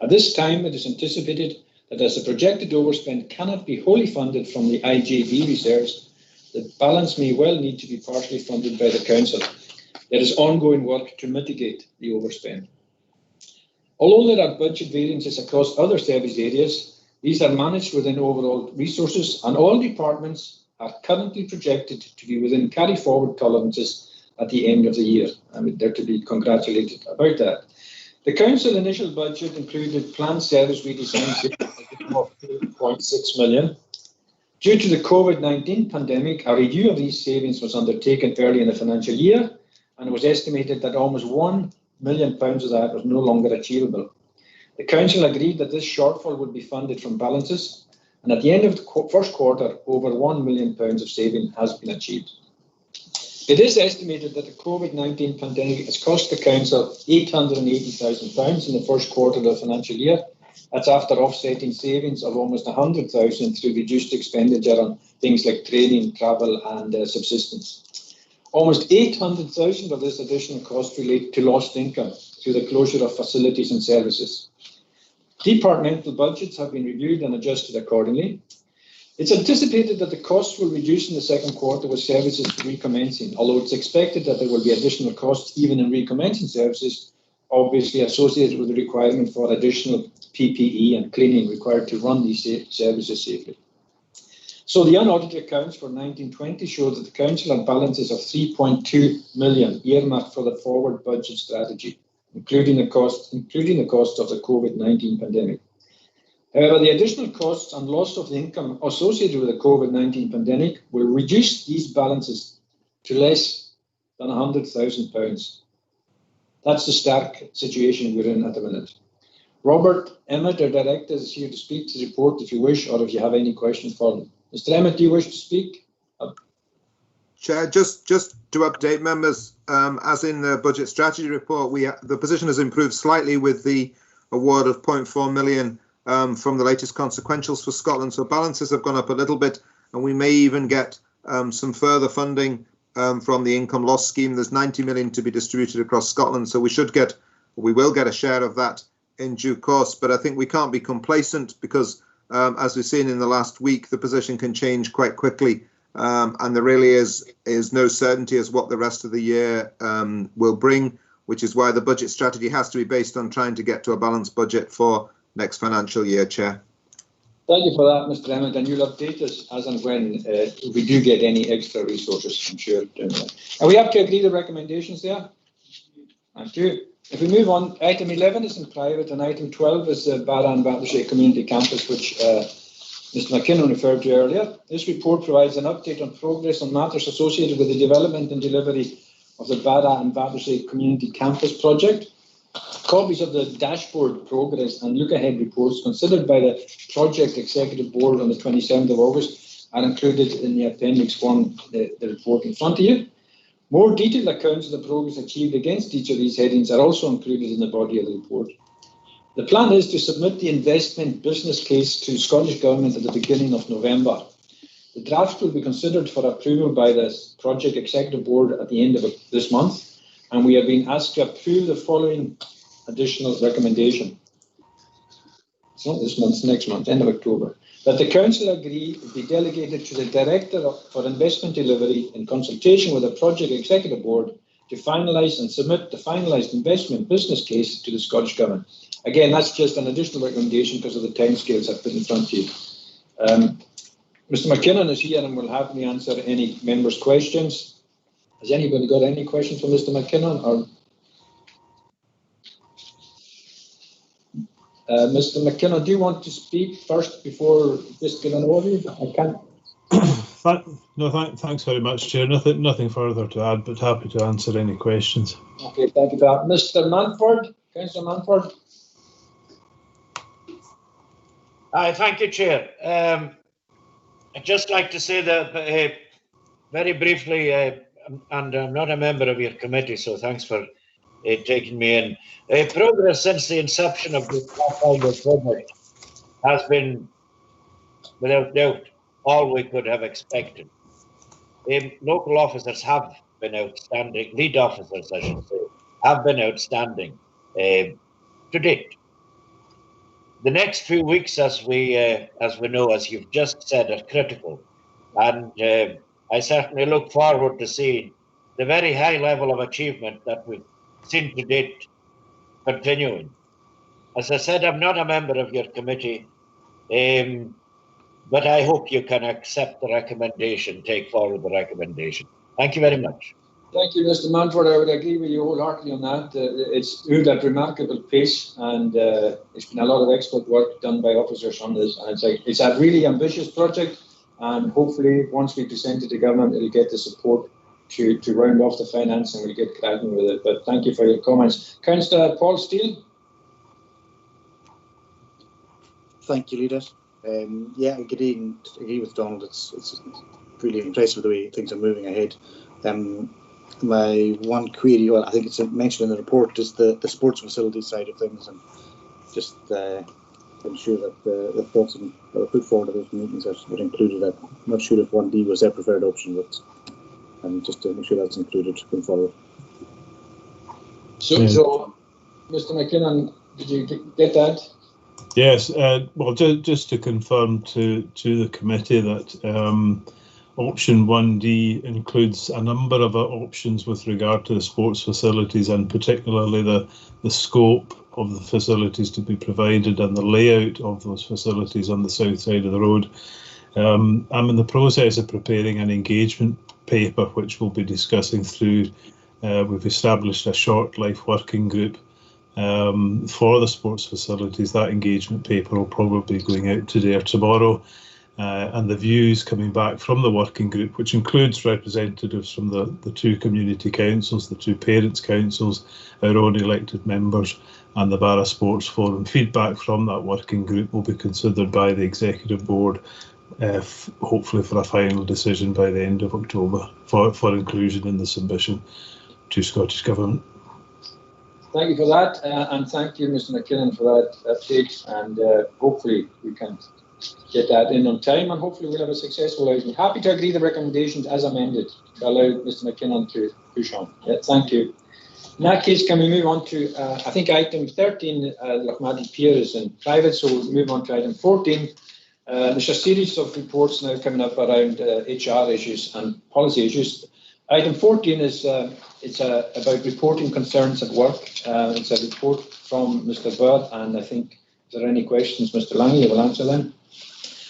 At this time, it is anticipated that as the projected overspend cannot be wholly funded from the IJB reserves, the balance may well need to be partially funded by the Council. There is ongoing work to mitigate the overspend. Although there are budget variances across other service areas, these are managed within overall resources, and all departments are currently projected to be within carry-forward tolerances at the end of the year. I mean, they're to be congratulated about that. The Council initial budget included planned service redesign of £2.6 million. Due to the COVID-19 pandemic, a review of these savings was undertaken early in the financial year, and it was estimated that almost £1 million of that was no longer achievable. The Council agreed that this shortfall would be funded from balances, and at the end of the first quarter, over £1 million of saving has been achieved. It is estimated that the COVID-19 pandemic has cost the Council £880,000 in the first quarter of the financial year. That's after offsetting savings of almost £100,000 through reduced expenditure on things like training, travel and subsistence. Almost £800,000 of this additional cost relate to lost income through the closure of facilities and services. Departmental budgets have been reviewed and adjusted accordingly. It's anticipated that the costs will reduce in the second quarter with services recommencing, although it's expected that there will be additional costs even in recommencing services, obviously associated with the requirement for additional PPE and cleaning required to run these services safely. So the unaudited accounts for 1920 show that the Council had balances of £3.2 million earmarked for the forward budget strategy, including the cost of the COVID-19 pandemic. However, the additional costs and loss of the income associated with the COVID-19 pandemic will reduce these balances to less than £100,000. That's the stark situation we're in at the minute. Robert Emmett, our Director, is here to speak to the report if you wish, or if you have any questions for him. Mr. Emmett, do you wish to speak? Chair, just to update members, as in the budget strategy report, the position has improved slightly with the award of £0.4 million from the latest consequentials for Scotland. So balances have gone up a little bit, and we may even get some further funding from the income loss scheme. There's 90 million to be distributed across Scotland, so we will get a share of that in due course, but I think we can't be complacent because, as we've seen in the last week, the position can change quite quickly, and there really is no certainty as what the rest of the year will bring, which is why the budget strategy has to be based on trying to get to a balanced budget for next financial year, Chair. Thank you for that, Mr. Emmett, and you'll update us as and when we do get any extra resources, I'm sure. Are we up to agree the recommendations there? Thank you. If we move on, item 11 is in private, and item 12 is the Barra and Battersea Community Campus, which Mr. McKinnon referred to earlier. This report provides an update on progress on matters associated with the development and delivery of the Barra and Battersea Community Campus project. Copies of the dashboard progress and look-ahead reports considered by the Project Executive Board on the 27th of August are included in the Appendix 1, the report in front of you. More detailed accounts of the progress achieved against each of these headings are also included in the body of the report. The plan is to submit the investment business case to Scottish Government at the beginning of November. The draft will be considered for approval by the Project Executive Board at the end of this month, and we have been asked to approve the following additional recommendation. It's not this month, it's next month, end of October. That the Council agree to be delegated to the Director for Investment Delivery in consultation with the Project Executive Board to finalise and submit the finalised investment business case to the Scottish Government. Again, that's just an additional recommendation because of the timescales I've put in front of you. Mr. McKinnon is here and will have me answer any members' questions. Has anybody got any questions for Mr. McKinnon? Or Mr. McKinnon, do you want to speak first before just give an overview? I can't. No, thanks very much, Chair. Nothing further to add, but happy to answer any questions. Okay, thank you for that. Mr. Manford, Councillor Manford. Hi, thank you, Chair. I'd just like to say that very briefly, and I'm not a member of your committee, so thanks for taking me in. Progress since the inception of this project has been, without doubt, all we could have expected. Local officers have been outstanding, lead officers, I should say, have been outstanding to date. The next few weeks, as we know, as you've just said, are critical, and I certainly look forward to seeing the very high level of achievement that we've seen to date continuing. As I said, I'm not a member of your committee, but I hope you can accept the recommendation, take forward the recommendation. Thank you very much. Thank you, Mr. Manford. I would agree with you wholeheartedly on that. It's moved at remarkable pace, and it's been a lot of expert work done by officers on this. And it's a really ambitious project, and hopefully, once we present it to government, it'll get the support to round off the finance and we'll get cracking with it. But thank you for your comments. Councillor Paul Steele. Thank you, Leader. Yeah, I agree with Donald. It's really impressive the way things are moving ahead. My one query, well, I think it's mentioned in the report, is the sports facility side of things, and just ensure that the thoughts that were put forward at those meetings are included. I'm not sure if 1D was their preferred option, but just to make sure that's included going forward. So Mr. McKinnon, did you get that? Yes, well, just to confirm to the committee that option 1D includes a number of options with regard to the sports facilities, and particularly the scope of the facilities to be provided and the layout of those facilities on the south side of the road. I'm in the process of preparing an engagement paper which we'll be discussing through. We've established a short life working group for the sports facilities. That engagement paper will probably be going out today or tomorrow, and the views coming back from the working group, which includes representatives from the two community councils, the two parents' councils, our own elected members, and the Barra Sports Forum. Feedback from that working group will be considered by the Executive Board, hopefully for a final decision by the end of October for inclusion in the submission to Scottish Government. Thank you for that, and thank you, Mr. McKinnon, for that update, and hopefully we can get that in on time, and hopefully we'll have a successful outcome. Happy to agree the recommendations as amended to allow Mr. McKinnon to push on. Yeah, thank you. In that case, can we move on to, I think item 13, Lochmaddy Pier is in private, so we'll move on to item 14. There's a series of reports now coming up around HR issues and policy issues. Item 14 is about reporting concerns at work. It's a report from Mr. Bird, and I think if there are any questions, Mr. Lange will answer them.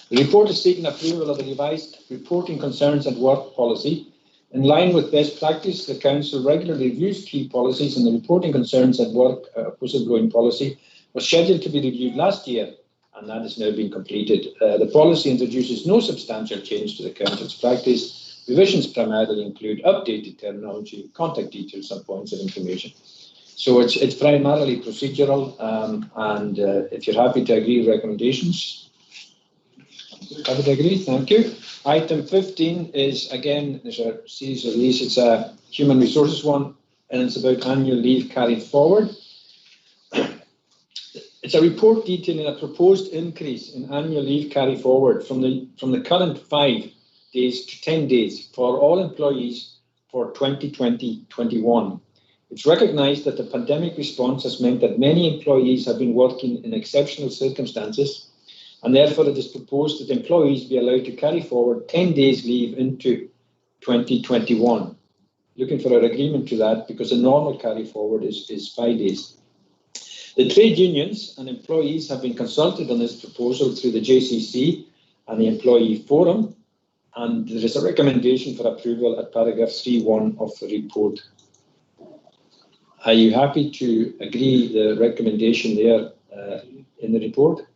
The report is seeking approval of the revised reporting concerns at work policy. In line with best practice, the Council regularly reviews key policies, and the reporting concerns at work whistleblowing policy was scheduled to be reviewed last year, and that has now been completed. The policy introduces no substantial change to the Council's practice. Revisions primarily include updated terminology, contact details, and points of information. So it's primarily procedural, and if you're happy to agree with recommendations, happy to agree, thank you. Item 15 is, again, there's a series of these. It's a human resources one, and it's about annual leave carried forward. It's a report detailing a proposed increase in annual leave carry forward from the current 5 days to 10 days for all employees for 2020-21. It's recognised that the pandemic response has meant that many employees have been working in exceptional circumstances, and therefore it is proposed that employees be allowed to carry forward 10 days leave into 2021. Looking for an agreement to that, because the normal carry forward is 5 days. The trade unions and employees have been consulted on this proposal through the JCC and the Employee Forum, and there is a recommendation for approval at paragraph 3.1 of the report. Are you happy to agree the recommendation there in the report?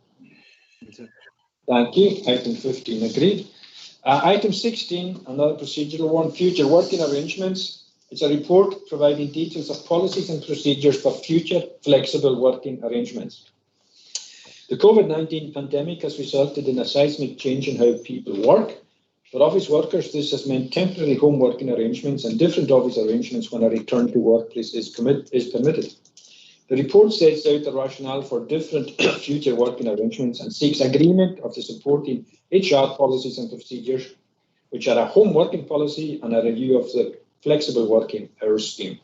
Thank you. Item 15 agreed. Item 16, another procedural one, future working arrangements. It's a report providing details of policies and procedures for future flexible working arrangements. The COVID-19 pandemic has resulted in a seismic change in how people work. For office workers, this has meant temporary home working arrangements and different office arrangements when a return to workplace is permitted. The report sets out the rationale for different future working arrangements and seeks agreement of the supporting HR policies and procedures, which are a home working policy and a review of the flexible working hours scheme.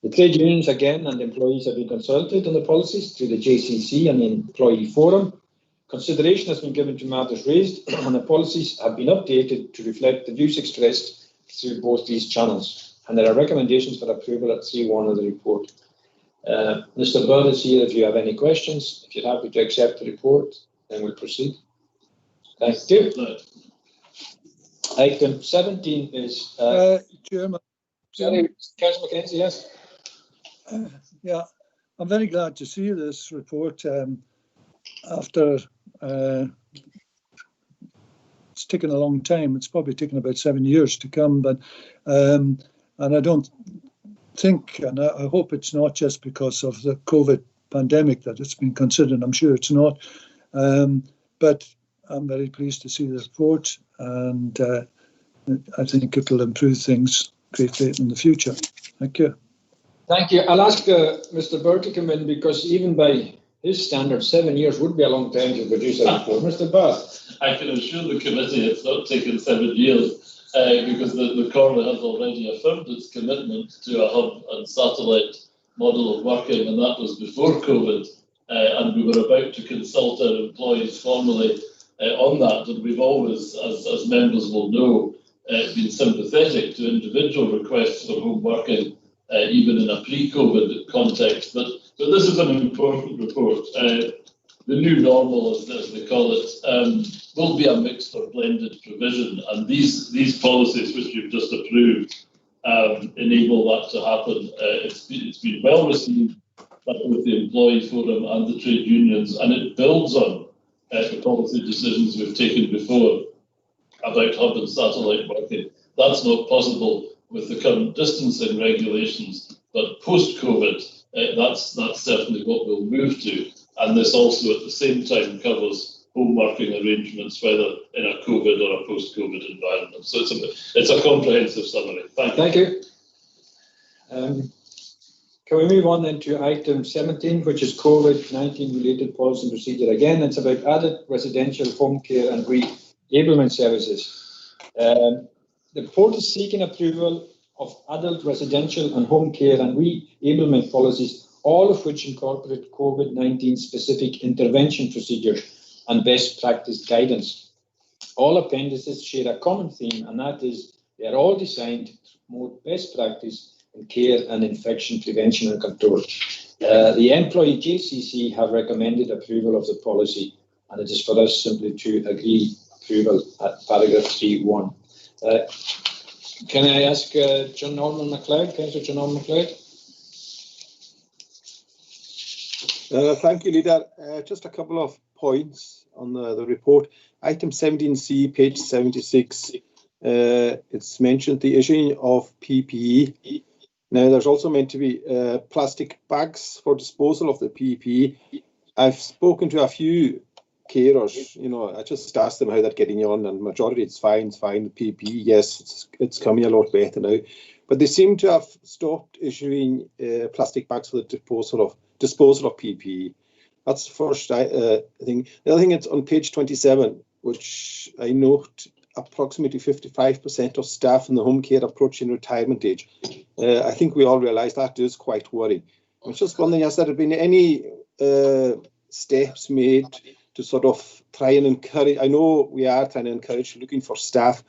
The trade unions again and employees have been consulted on the policies through the JCC and the Employee Forum. Consideration has been given to matters raised, and the policies have been updated to reflect the views expressed through both these channels. And there are recommendations for approval at 3.1 of the report. Mr. Bird is here if you have any questions. If you're happy to accept the report, then we'll proceed. Thank you. Item 17 is... Chairman. Sorry, Councillor Mackenzie, yes? Yeah, I'm very glad to see this report after it's taken a long time. It's probably taken about 7 years to come, but and I don't think, and I hope it's not just because of the COVID pandemic that it's been considered. I'm sure it's not, but I'm very pleased to see the report, and I think it will improve things greatly in the future. Thank you. Thank you. I'll ask Mr. Bird to come in, because even by his standards, 7 years would be a long time to produce a report. Mr. Bird. I can assure the committee it's not taken 7 years, because the Corner has already affirmed its commitment to a hub and satellite model of working, and that was before COVID, and we were about to consult our employees formally on that, and we've always, as members will know, been sympathetic to individual requests for home working, even in a pre-COVID context. But this is an important report. The new normal, as they call it, will be a mixed or blended provision, and these policies which you've just approved enable that to happen. It's been well received with the Employee Forum and the trade unions, and it builds on the policy decisions we've taken before about hub and satellite working. That's not possible with the current distancing regulations, but post-COVID, that's certainly what we'll move to. And this also at the same time covers home working arrangements, whether in a COVID or a post-COVID environment. So it's a comprehensive summary. Thank you. Can we move on then to item 17, which is COVID-19 related policy and procedure? Again, it's about added residential home care and reablement services. The report is seeking approval of adult residential and home care and reablement policies, all of which incorporate COVID-19 specific intervention procedures and best practice guidance. All appendices share a common theme, and that is they are all designed to promote best practice in care and infection prevention and control. The employee JCC have recommended approval of the policy, and it is for us simply to agree approval at paragraph 3.1. Can I ask John Norman MacLeod, Councillor John Norman MacLeod? Thank you, Leader. Just a couple of points on the report. Item 17C, page 76. It's mentioned the issuing of PPE. Now, there's also meant to be plastic bags for disposal of the PPE. I've spoken to a few carers, I just asked them how they're getting on, and majority it's fine. The PPE, yes, it's coming a lot better now. But they seem to have stopped issuing plastic bags for the disposal of PPE. That's the first thing. The other thing, it's on page 27, which I note approximately 55% of staff in the home care approaching retirement age. I think we all realise that is quite worrying. I was just wondering, has there been any steps made to sort of try and encourage? I know we are trying to encourage looking for staff,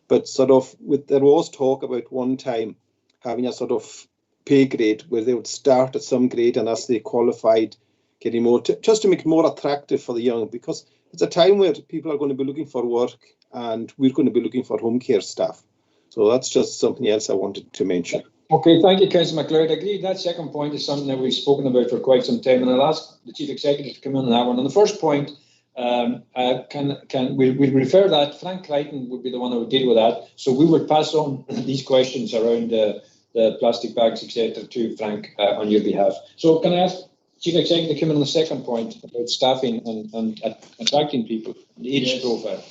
but there was talk about one time having a sort of pay grade where they would start at some grade, and as they qualified, getting more, just to make it more attractive for the young, because it's a time where people are going to be looking for work and we're going to be looking for home care staff. So that's just something else I wanted to mention. Okay, thank you, Councillor MacLeod. I agree that second point is something that we've spoken about for quite some time, and I'll ask the Chief Executive to come in on that one. On the first point, we'll refer that. Frank Crichton would be the one that would deal with that. So we would pass on these questions around the plastic bags, etc., to Frank on your behalf. So can I ask Chief Executive to come in on the second point about staffing and attracting people, the age profile?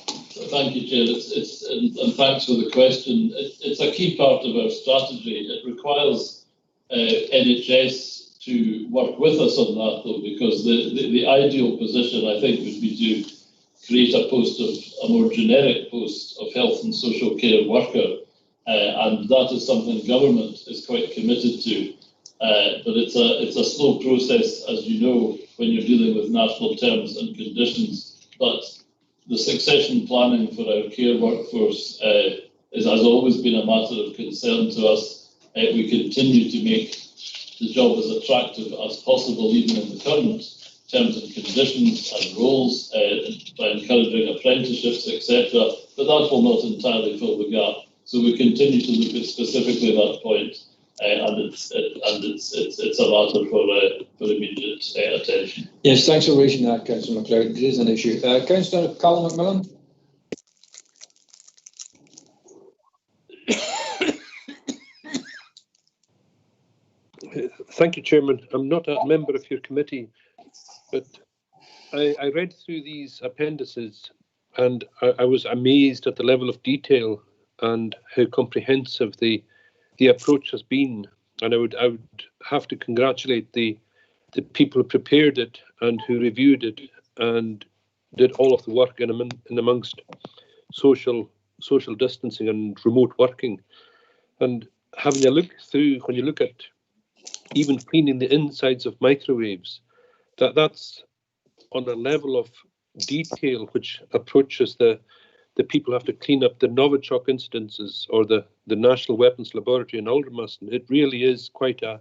Thank you, Chair. And thanks for the question. It's a key part of our strategy. It requires NHS to work with us on that, though, because the ideal position, I think, would be to create a more generic post of health and social care worker, and that is something government is quite committed to. But it's a slow process, as you know, when you're dealing with national terms and conditions. But the succession planning for our care workforce has always been a matter of concern to us. We continue to make the job as attractive as possible, even in the current terms and conditions and roles, by encouraging apprenticeships, etc. But that will not entirely fill the gap. So we continue to look at specifically that point, and it's a matter for immediate attention. Yes, thanks for raising that, Councillor MacLeod. It is an issue. Councillor Colin McMillan. Thank you, Chairman. I'm not a member of your committee, but I read through these appendices and I was amazed at the level of detail and how comprehensive the approach has been. And I would have to congratulate the people who prepared it and who reviewed it and did all of the work in amongst social distancing and remote working. And having a look through, when you look at even cleaning the insides of microwaves, that's on a level of detail which approaches the people have to clean up the Novichok instances or the National Weapons Laboratory in Aldermaston. It really is quite a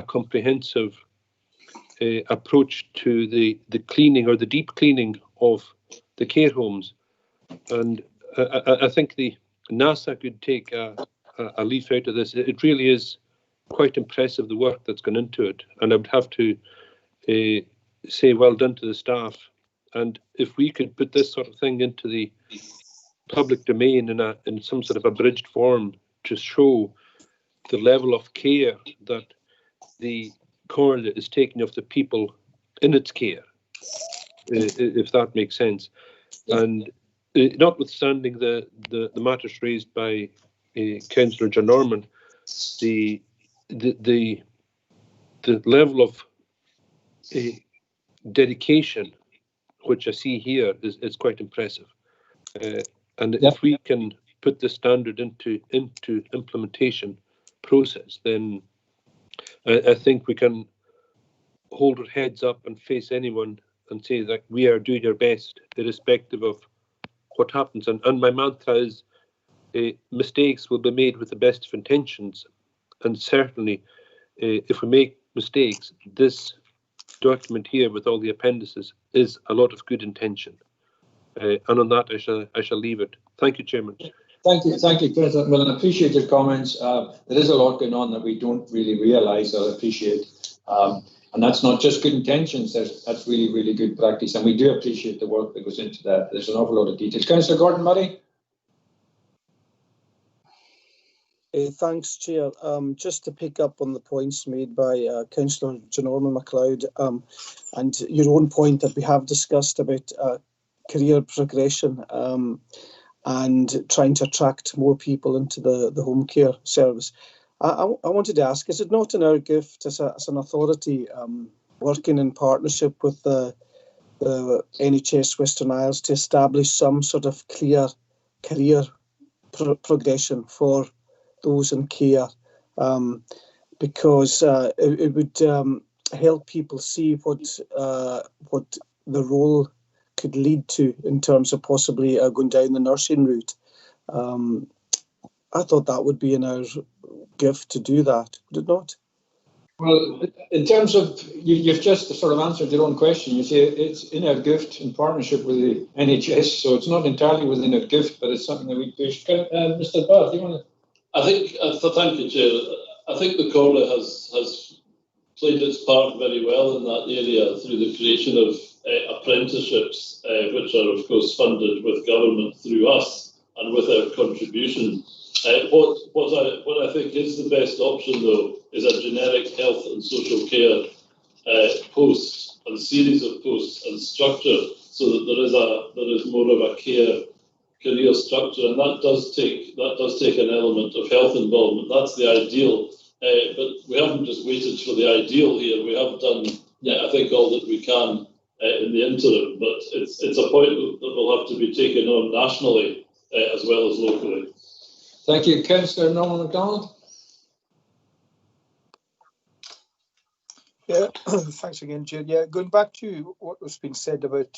comprehensive approach to the cleaning or the deep cleaning of the care homes. And I think the NASA could take a leaf out of this. It really is quite impressive, the work that's gone into it. And I would have to say well done to the staff. And if we could put this sort of thing into the public domain in some sort of abridged form to show the level of care that the coroner is taking of the people in its care, if that makes sense. And notwithstanding the matters raised by Councillor John Norman, the level of dedication which I see here is quite impressive. And if we can put the standard into implementation, process, then I think we can hold our heads up and face anyone and say that we are doing our best, irrespective of what happens. And my mantra is, mistakes will be made with the best of intentions. And certainly, if we make mistakes, this document here with all the appendices is a lot of good intention. And on that, I shall leave it. Thank you, Chairman. Thank you, President. Well, I appreciate your comments. There is a lot going on that we don't really realise or appreciate. And that's not just good intentions, that's really, really good practice. And we do appreciate the work that goes into that. There's an awful lot of details. Councillor Gordon-Murray? Thanks, Chair. Just to pick up on the points made by Councillor Norman MacLeod and your own point that we have discussed about career progression and trying to attract more people into the home care service. I wanted to ask, is it not in our gift as an authority working in partnership with the NHS Western Isles to establish some sort of clear career progression for those in care, because it would help people see what the role could lead to in terms of possibly going down the nursing route. I thought that would be in our gift to do that, would it not? Well, in terms of, you've just sort of answered your own question. You say it's in our gift in partnership with the NHS, so it's not entirely within our gift, but it's something that we push. Mr. Barr, do you want to? I think, thank you, Chair. I think the Corla has played its part very well in that area through the creation of apprenticeships, which are, of course, funded with government through us and with our contribution. What I think is the best option, though, is a generic health and social care post and series of posts and structure, so that there is more of a career structure, and that does take an element of health involvement. That's the ideal, but we haven't just waited for the ideal here. We have done, I think, all that we can in the interim, but it's a point that will have to be taken on nationally as well as locally. Thank you. Councillor Norman Mcdonald. Yeah, thanks again, Chair. Yeah, going back to what was being said about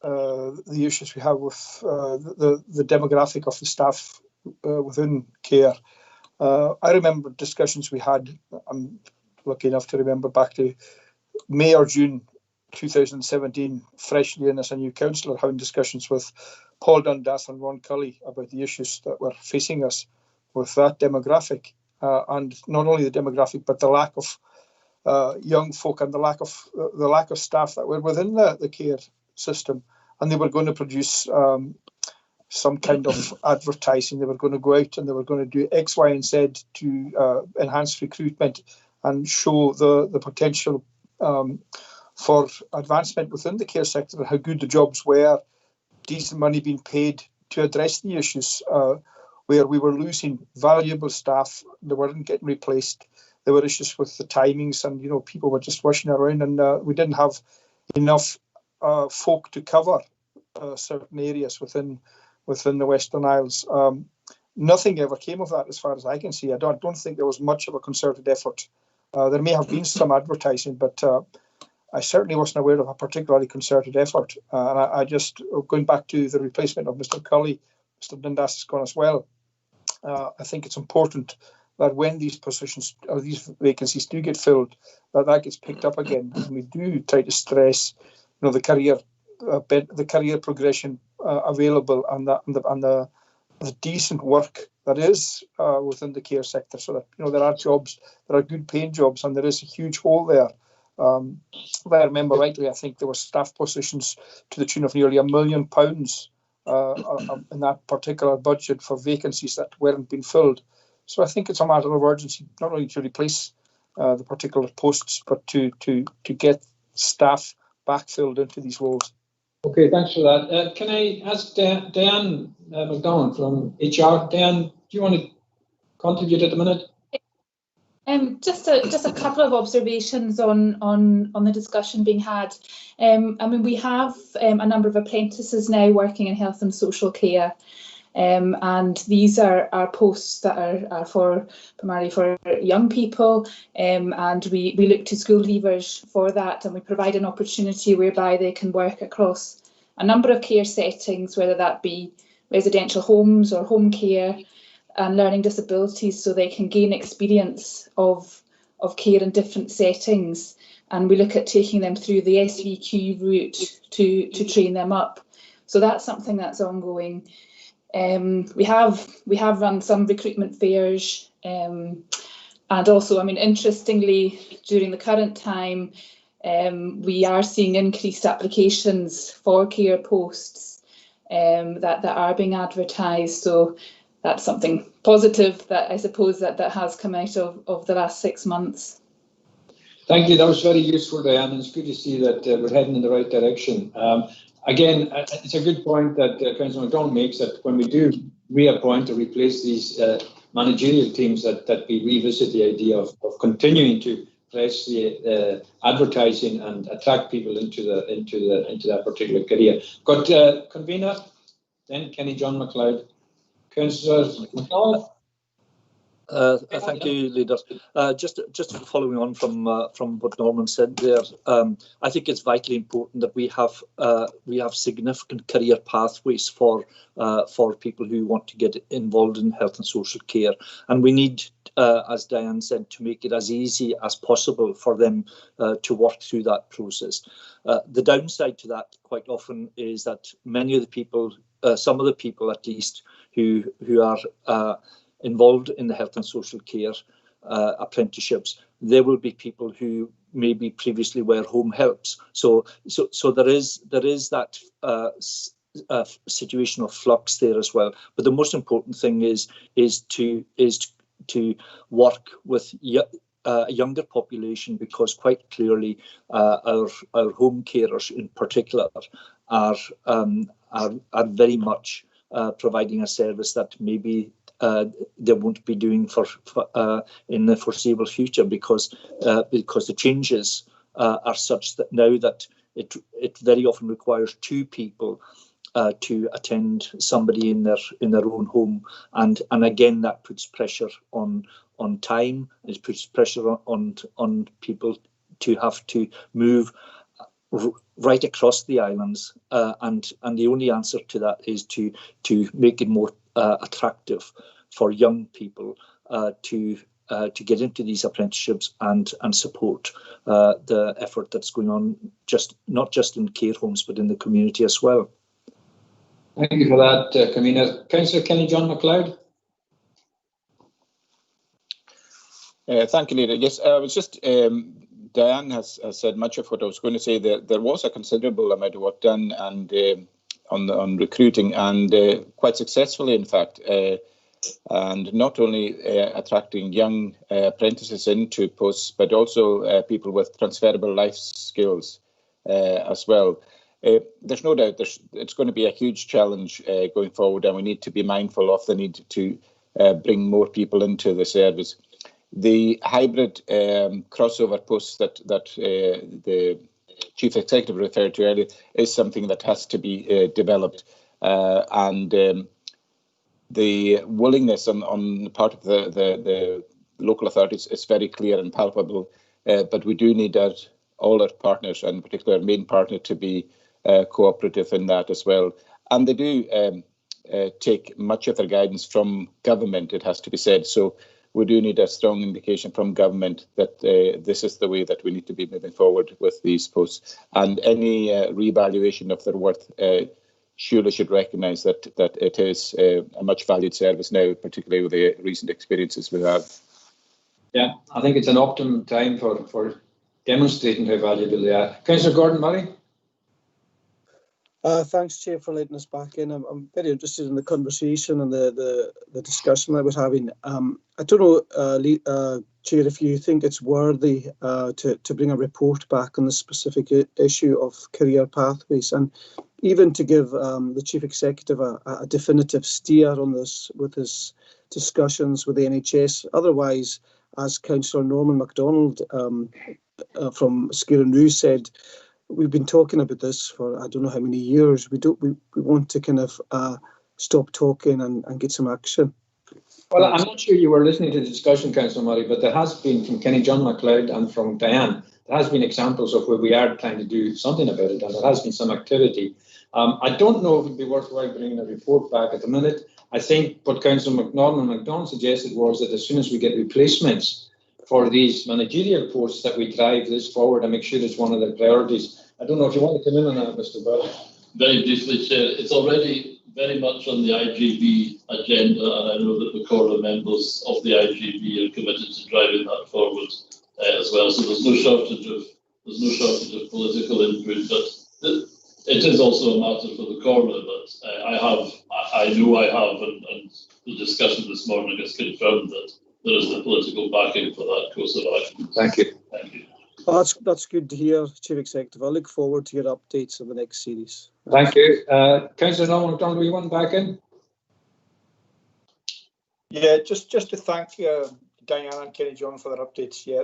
the issues we have with the demographic of the staff within care. I remember discussions we had, I'm lucky enough to remember back to May or June 2017, freshly in as a new councillor, having discussions with Paul Dundas and Ron Cully about the issues that were facing us with that demographic, and not only the demographic, but the lack of young folk and the lack of staff that were within the care system. And they were going to produce some kind of advertising. They were going to go out and they were going to do X, Y, and Z to enhance recruitment and show the potential for advancement within the care sector and how good the jobs were, decent money being paid to address the issues where we were losing valuable staff. They weren't getting replaced. There were issues with the timings, and people were just rushing around, and we didn't have enough folk to cover certain areas within the Western Isles. Nothing ever came of that, as far as I can see. I don't think there was much of a concerted effort. There may have been some advertising, but I certainly wasn't aware of a particularly concerted effort. And I just, going back to the replacement of Mr. Cully, Mr. Dundas has gone as well. I think it's important that when these positions or these vacancies do get filled, that gets picked up again, and we do try to stress, the career progression available and the decent work that is within the care sector, so that there are jobs, there are good paying jobs, and there is a huge hole there. If I remember rightly, I think there were staff positions to the tune of nearly £1 million in that particular budget for vacancies that weren't being filled. So I think it's a matter of urgency, not only to replace the particular posts, but to get staff backfilled into these roles. Okay, thanks for that. Can I ask Diane McDonald from HR? Diane, do you want to contribute at the minute? Just a couple of observations on the discussion being had. We have a number of apprentices now working in health and social care. And these are posts that are primarily for young people, and we look to school leavers for that, and we provide an opportunity whereby they can work across a number of care settings, whether that be residential homes or home care and learning disabilities, so they can gain experience of care in different settings. And we look at taking them through the SVQ route to train them up. So that's something that's ongoing. We have run some recruitment fairs, and also, I mean, interestingly, during the current time, we are seeing increased applications for care posts that are being advertised. So that's something positive that I suppose that has come out of the last 6 months. Thank you. That was very useful, Diane, and it's good to see that we're heading in the right direction. Again, it's a good point that Councillor McDonald makes, that when we do reappoint or replace these managerial teams, that we revisit the idea of continuing to press the advertising and attract people into that particular career. Got convener, then Kenny John MacLeod. Councillor McDonald. Thank you, leaders. Just following on from what Norman said there, I think it's vitally important that we have significant career pathways for people who want to get involved in health and social care, and we need, as Diane said, to make it as easy as possible for them to work through that process. The downside to that quite often is that many of the people, some of the people at least, who are involved in the health and social care apprenticeships, there will be people who maybe previously were home helps. So there is that situation of flux there as well. But the most important thing is to work with a younger population, because quite clearly our home carers in particular are very much providing a service that maybe they won't be doing for in the foreseeable future, because the changes are such that now that it very often requires 2 people to attend somebody in their own home, and again that puts pressure on time. It puts pressure on people to have to move right across the islands, and the only answer to that is to make it more attractive for young people to get into these apprenticeships and support the effort that's going on, not just in care homes but in the community as well. Thank you for that, Convener. Councillor Kenny John MacLeod. Thank you, Leader. Yes, I was just Diane has said much of what I was going to say. There was a considerable amount of work done and on recruiting, and quite successfully, in fact, and not only attracting young apprentices into posts, but also people with transferable life skills as well. There's no doubt it's going to be a huge challenge going forward, and we need to be mindful of the need to bring more people into the service. The hybrid crossover posts that the Chief Executive referred to earlier is something that has to be developed, and the willingness on the part of the local authorities is very clear and palpable, but we do need all our partners, and in particular our main partner, to be cooperative in that as well. And they do take much of their guidance from government, it has to be said. So we do need a strong indication from government that this is the way that we need to be moving forward with these posts. And any reevaluation of their worth surely should recognise that it is a much valued service now, particularly with the recent experiences we have. Yeah, I think it's an optimum time for demonstrating how valuable they are. Councillor Gordon Murray. Thanks, Chair, for letting us back in. I'm very interested in the conversation and the discussion that we're having. I don't know, Chair, if you think it's worthy to bring a report back on the specific issue of career pathways, and even to give the Chief Executive a definitive steer on this with his discussions with the NHS. Otherwise, as Councillor Norman McDonald from Skirranoo said, we've been talking about this for I don't know how many years. We want to kind of stop talking and get some action. Well, I'm not sure you were listening to the discussion, Councillor Murray, but there has been from Kenny John MacLeod and from Diane, there has been examples of where we are trying to do something about it, and there has been some activity. I don't know if it would be worthwhile bringing a report back at the minute. I think what Councillor Mcdonald and McDonald suggested was that as soon as we get replacements for these managerial posts, that we drive this forward and make sure it's one of the priorities. I don't know if you want to come in on that, Mr. Bell. Very briefly, Chair, it's already very much on the IGB agenda, and I know that the core members of the IGB are committed to driving that forward as well. So there's no shortage of political input, but it is also a matter for the coroner. But I know I have, and the discussion this morning has confirmed that there is the political backing for that course of action. Thank you. Thank you. Oh, that's good to hear, Chief Executive. I look forward to your updates on the next series. Thank you. Councillor Nolan McDonald, we want back in? Yeah, just to thank Diane and Kenny John for their updates. Yeah,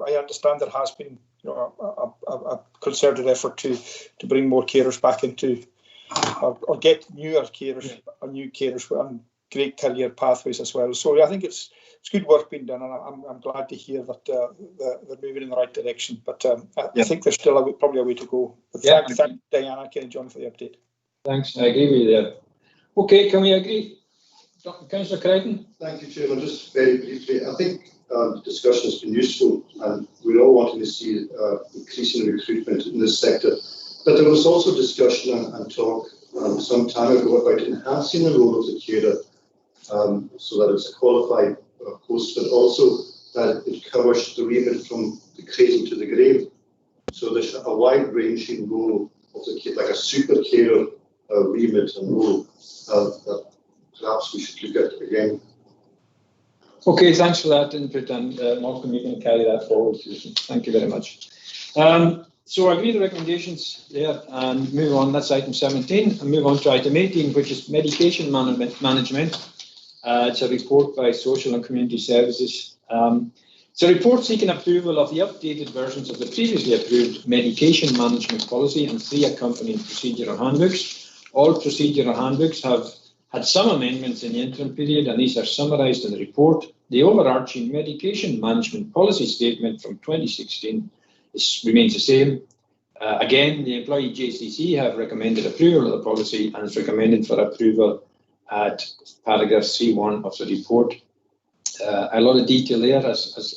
I understand there has been a concerted effort to bring more carers back into or get newer carers or new carers and great career pathways as well. So I think it's good work being done, and I'm glad to hear that they're moving in the right direction. But I think there's still probably a way to go. But thank Diane and Kenny John for the update. Thanks, I agree with you there. Okay, can we agree? Councillor Crichton. Thank you, Chairman. Just very briefly, I think the discussion has been useful, and we're all wanting to see increasing recruitment in this sector. But there was also discussion and talk some time ago about enhancing the role of the carer so that it's a qualified post, but also that it covers the remit from the cradle to the grave. So there's a wide-ranging role of the carer, like a super carer remit and role that perhaps we should look at again. Okay, thanks for that input, and Malcolm, you can carry that forward. Thank you very much. So I agree the recommendations there and move on. That's item 17, and move on to item 18, which is medication management. It's a report by Social and Community Services. It's a report seeking approval of the updated versions of the previously approved medication management policy and 3 accompanying procedural handbooks. All procedural handbooks have had some amendments in the interim period, and these are summarised in the report. The overarching medication management policy statement from 2016 remains the same. Again, the employee JCC have recommended approval of the policy, and it's recommended for approval at paragraph 3.1 of the report. A lot of detail there, as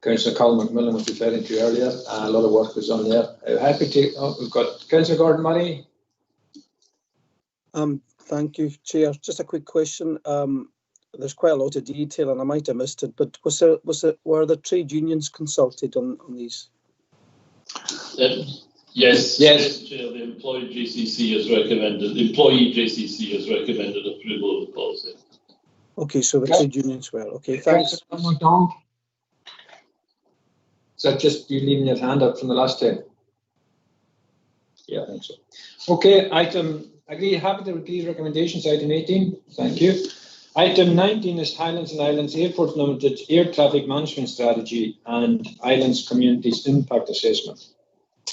Councillor Colin McMillan was referring to earlier. A lot of work was on there. Happy to. We've got Councillor Gordon Murray. Thank you, Chair. Just a quick question. There's quite a lot of detail, and I might have missed it, but were the trade unions consulted on these? Yes. Chair, the employee JCC has recommended approval of the policy. Okay, so the trade unions were. Okay, thanks. Is that just you leaving your hand up from the last time? Yeah, I think so. Okay, happy to agree recommendations, item 18. Thank you. Item 19 is Highlands and Islands Airport Limited Air Traffic Management Strategy and Islands Communities Impact Assessment.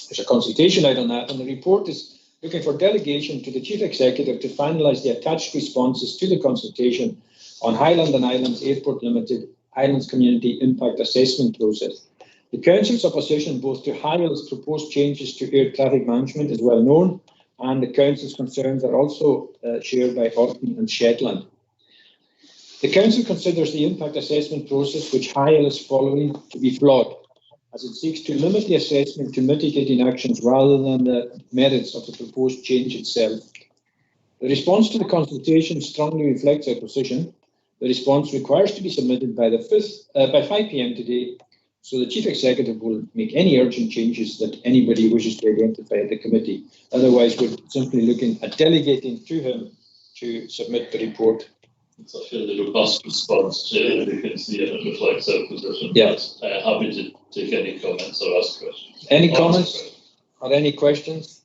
There's a consultation out on that, and the report is looking for delegation to the Chief Executive to finalise the attached responses to the consultation on Highland and Islands Airport Limited Islands Community Impact Assessment process. The Council's opposition both to HIAL's proposed changes to air traffic management is well known, and the Council's concerns are also shared by Orkney and Shetland. The Council considers the impact assessment process which HIAL is following to be flawed, as it seeks to limit the assessment to mitigating actions rather than the merits of the proposed change itself. The response to the consultation strongly reflects our position. The response requires to be submitted by 5 p.m. today, so the Chief Executive will make any urgent changes that anybody wishes to identify at the committee. Otherwise, we're simply looking at delegating to him to submit the report. It's a fairly robust response, Chair, and you can see it reflects our position. Yes. Happy to take any comments or ask questions. Any comments or any questions?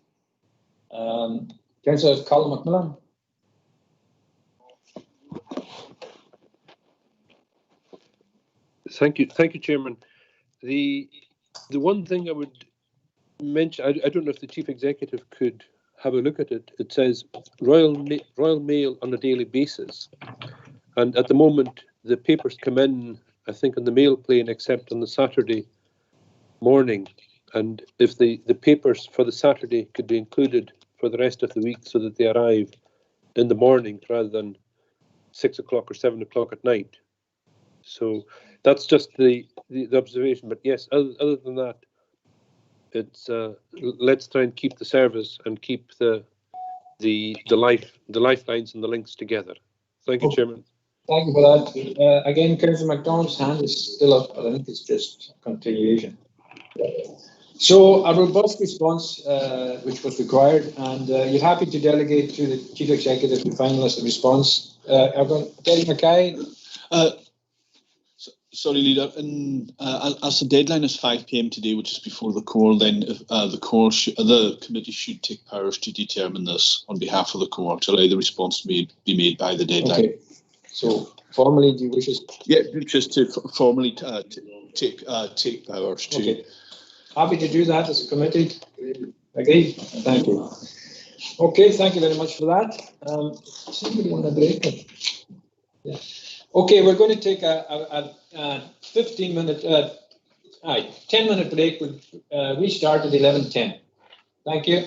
Councillor Colin McMillan. Thank you, Chairman. The one thing I would mention, I don't know if the Chief Executive could have a look at it, it says Royal Mail on a daily basis. And at the moment, the papers come in, I think, on the mail plane, except on the Saturday morning. And if the papers for the Saturday could be included for the rest of the week so that they arrive in the morning rather than 6 o'clock or 7 o'clock at night. So that's just the observation. But yes, other than that, it's let's try and keep the service and keep the lifelines and the links together. Thank you, Chairman. Thank you for that. Again, Councillor McDonald's hand is still up, but I think it's just continuation. So a robust response, which was required, and you're happy to delegate to the Chief Executive to finalise the response. Derek Mackay. Sorry, Leader. As the deadline is 5 p.m. today, which is before the call, then the committee should take powers to determine this on behalf of the core to allow the response to be made by the deadline. Okay. So formally, do you wish us? Yeah, just to formally take powers to. Okay. Happy to do that as a committee. Agreed. Thank you. Okay, thank you very much for that. Somebody want to break? Yeah. Okay, we're going to take a 15-minute, 10-minute break. We'll restart at 11:10. Thank you.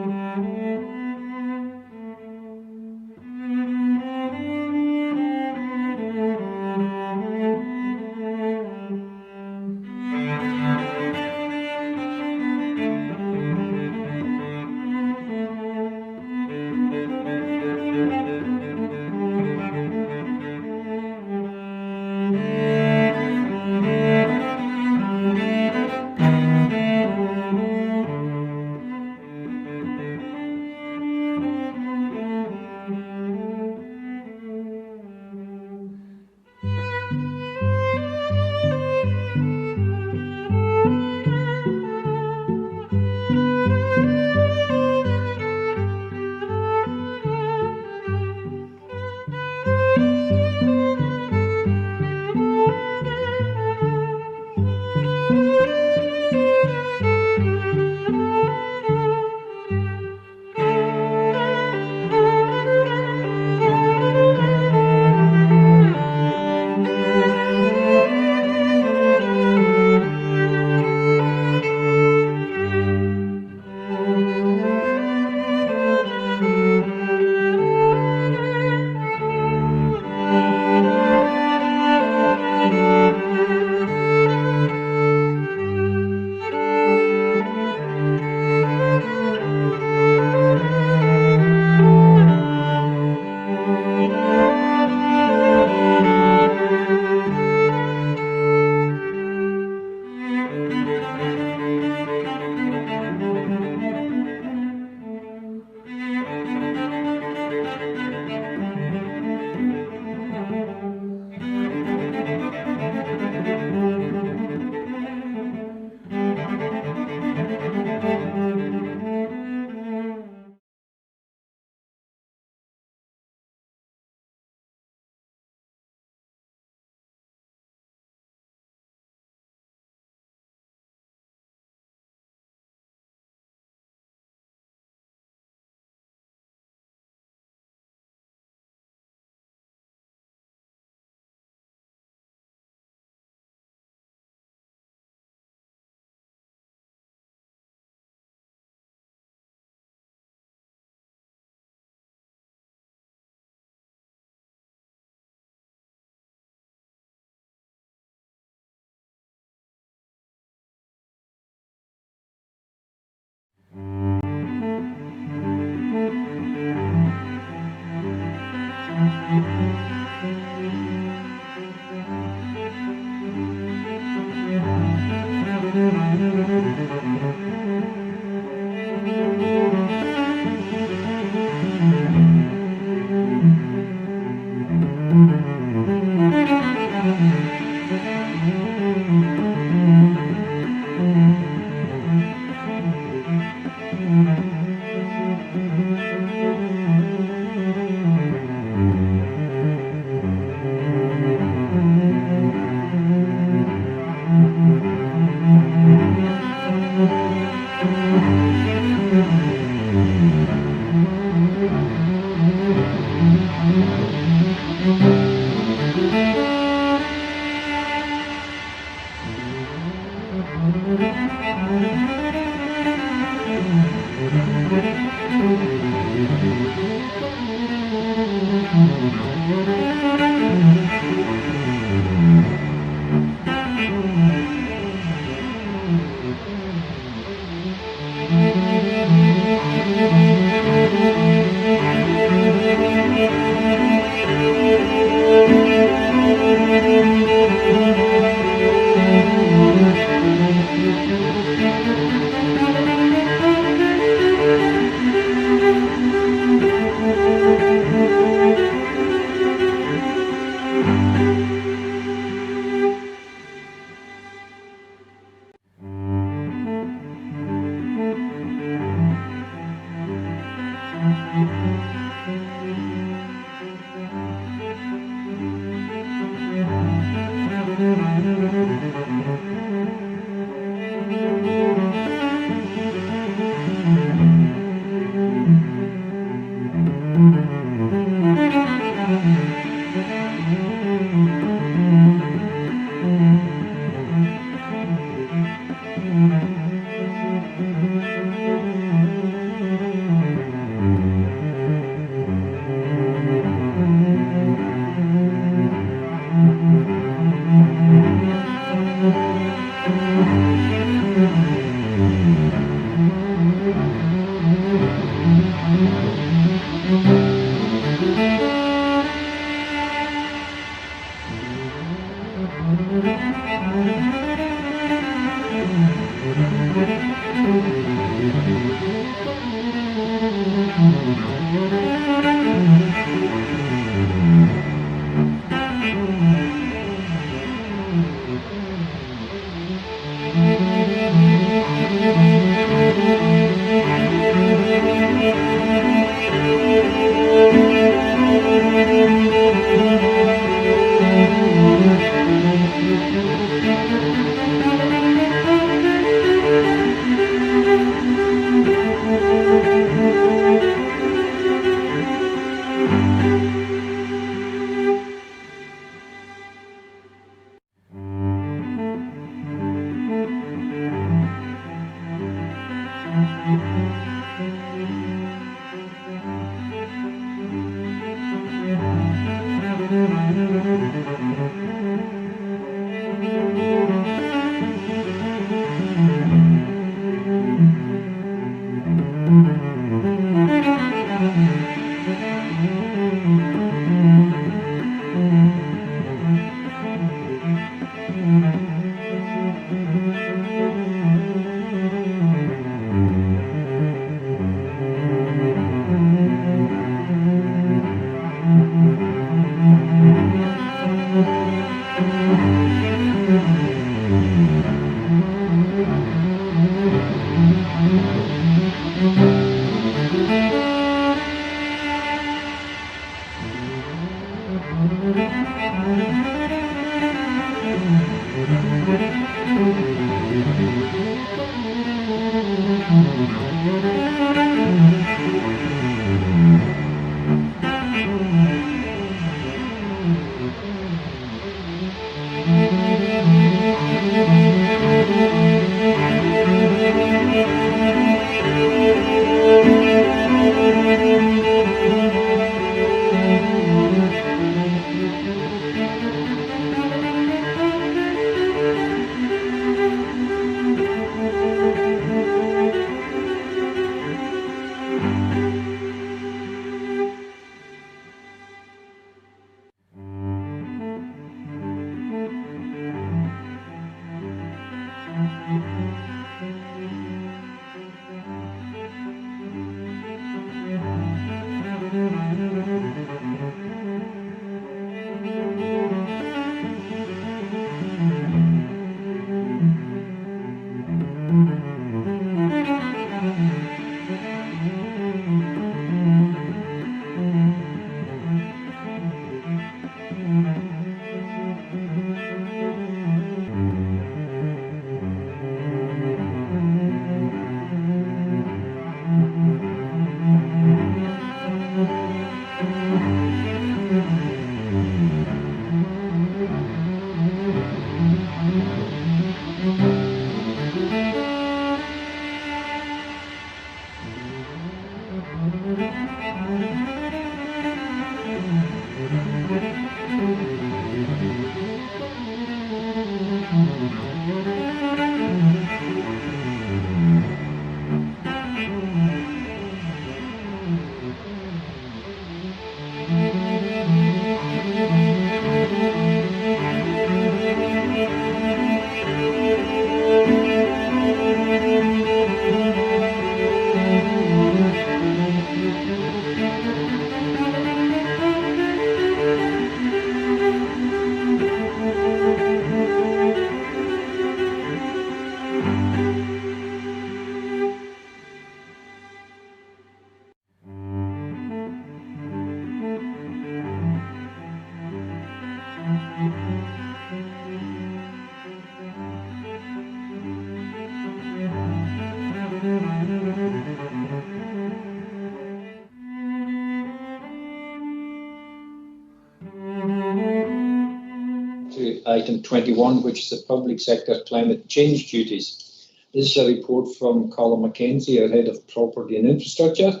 item 21, which is the public sector climate change duties. This is a report from Colin Mackenzie, our Head of Property and Infrastructure,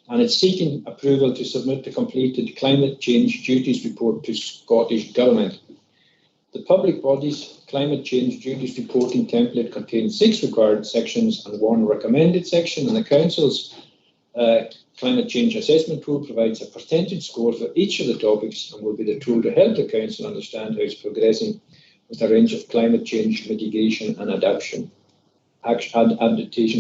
and it's seeking approval to submit the completed climate change duties report to Scottish Government. The public body's climate change duties reporting template contains 6 required sections and 1 recommended section, and the Council's climate change assessment tool provides a percentage score for each of the topics and will be the tool to help the Council understand how it's progressing with a range of climate change mitigation and adaptation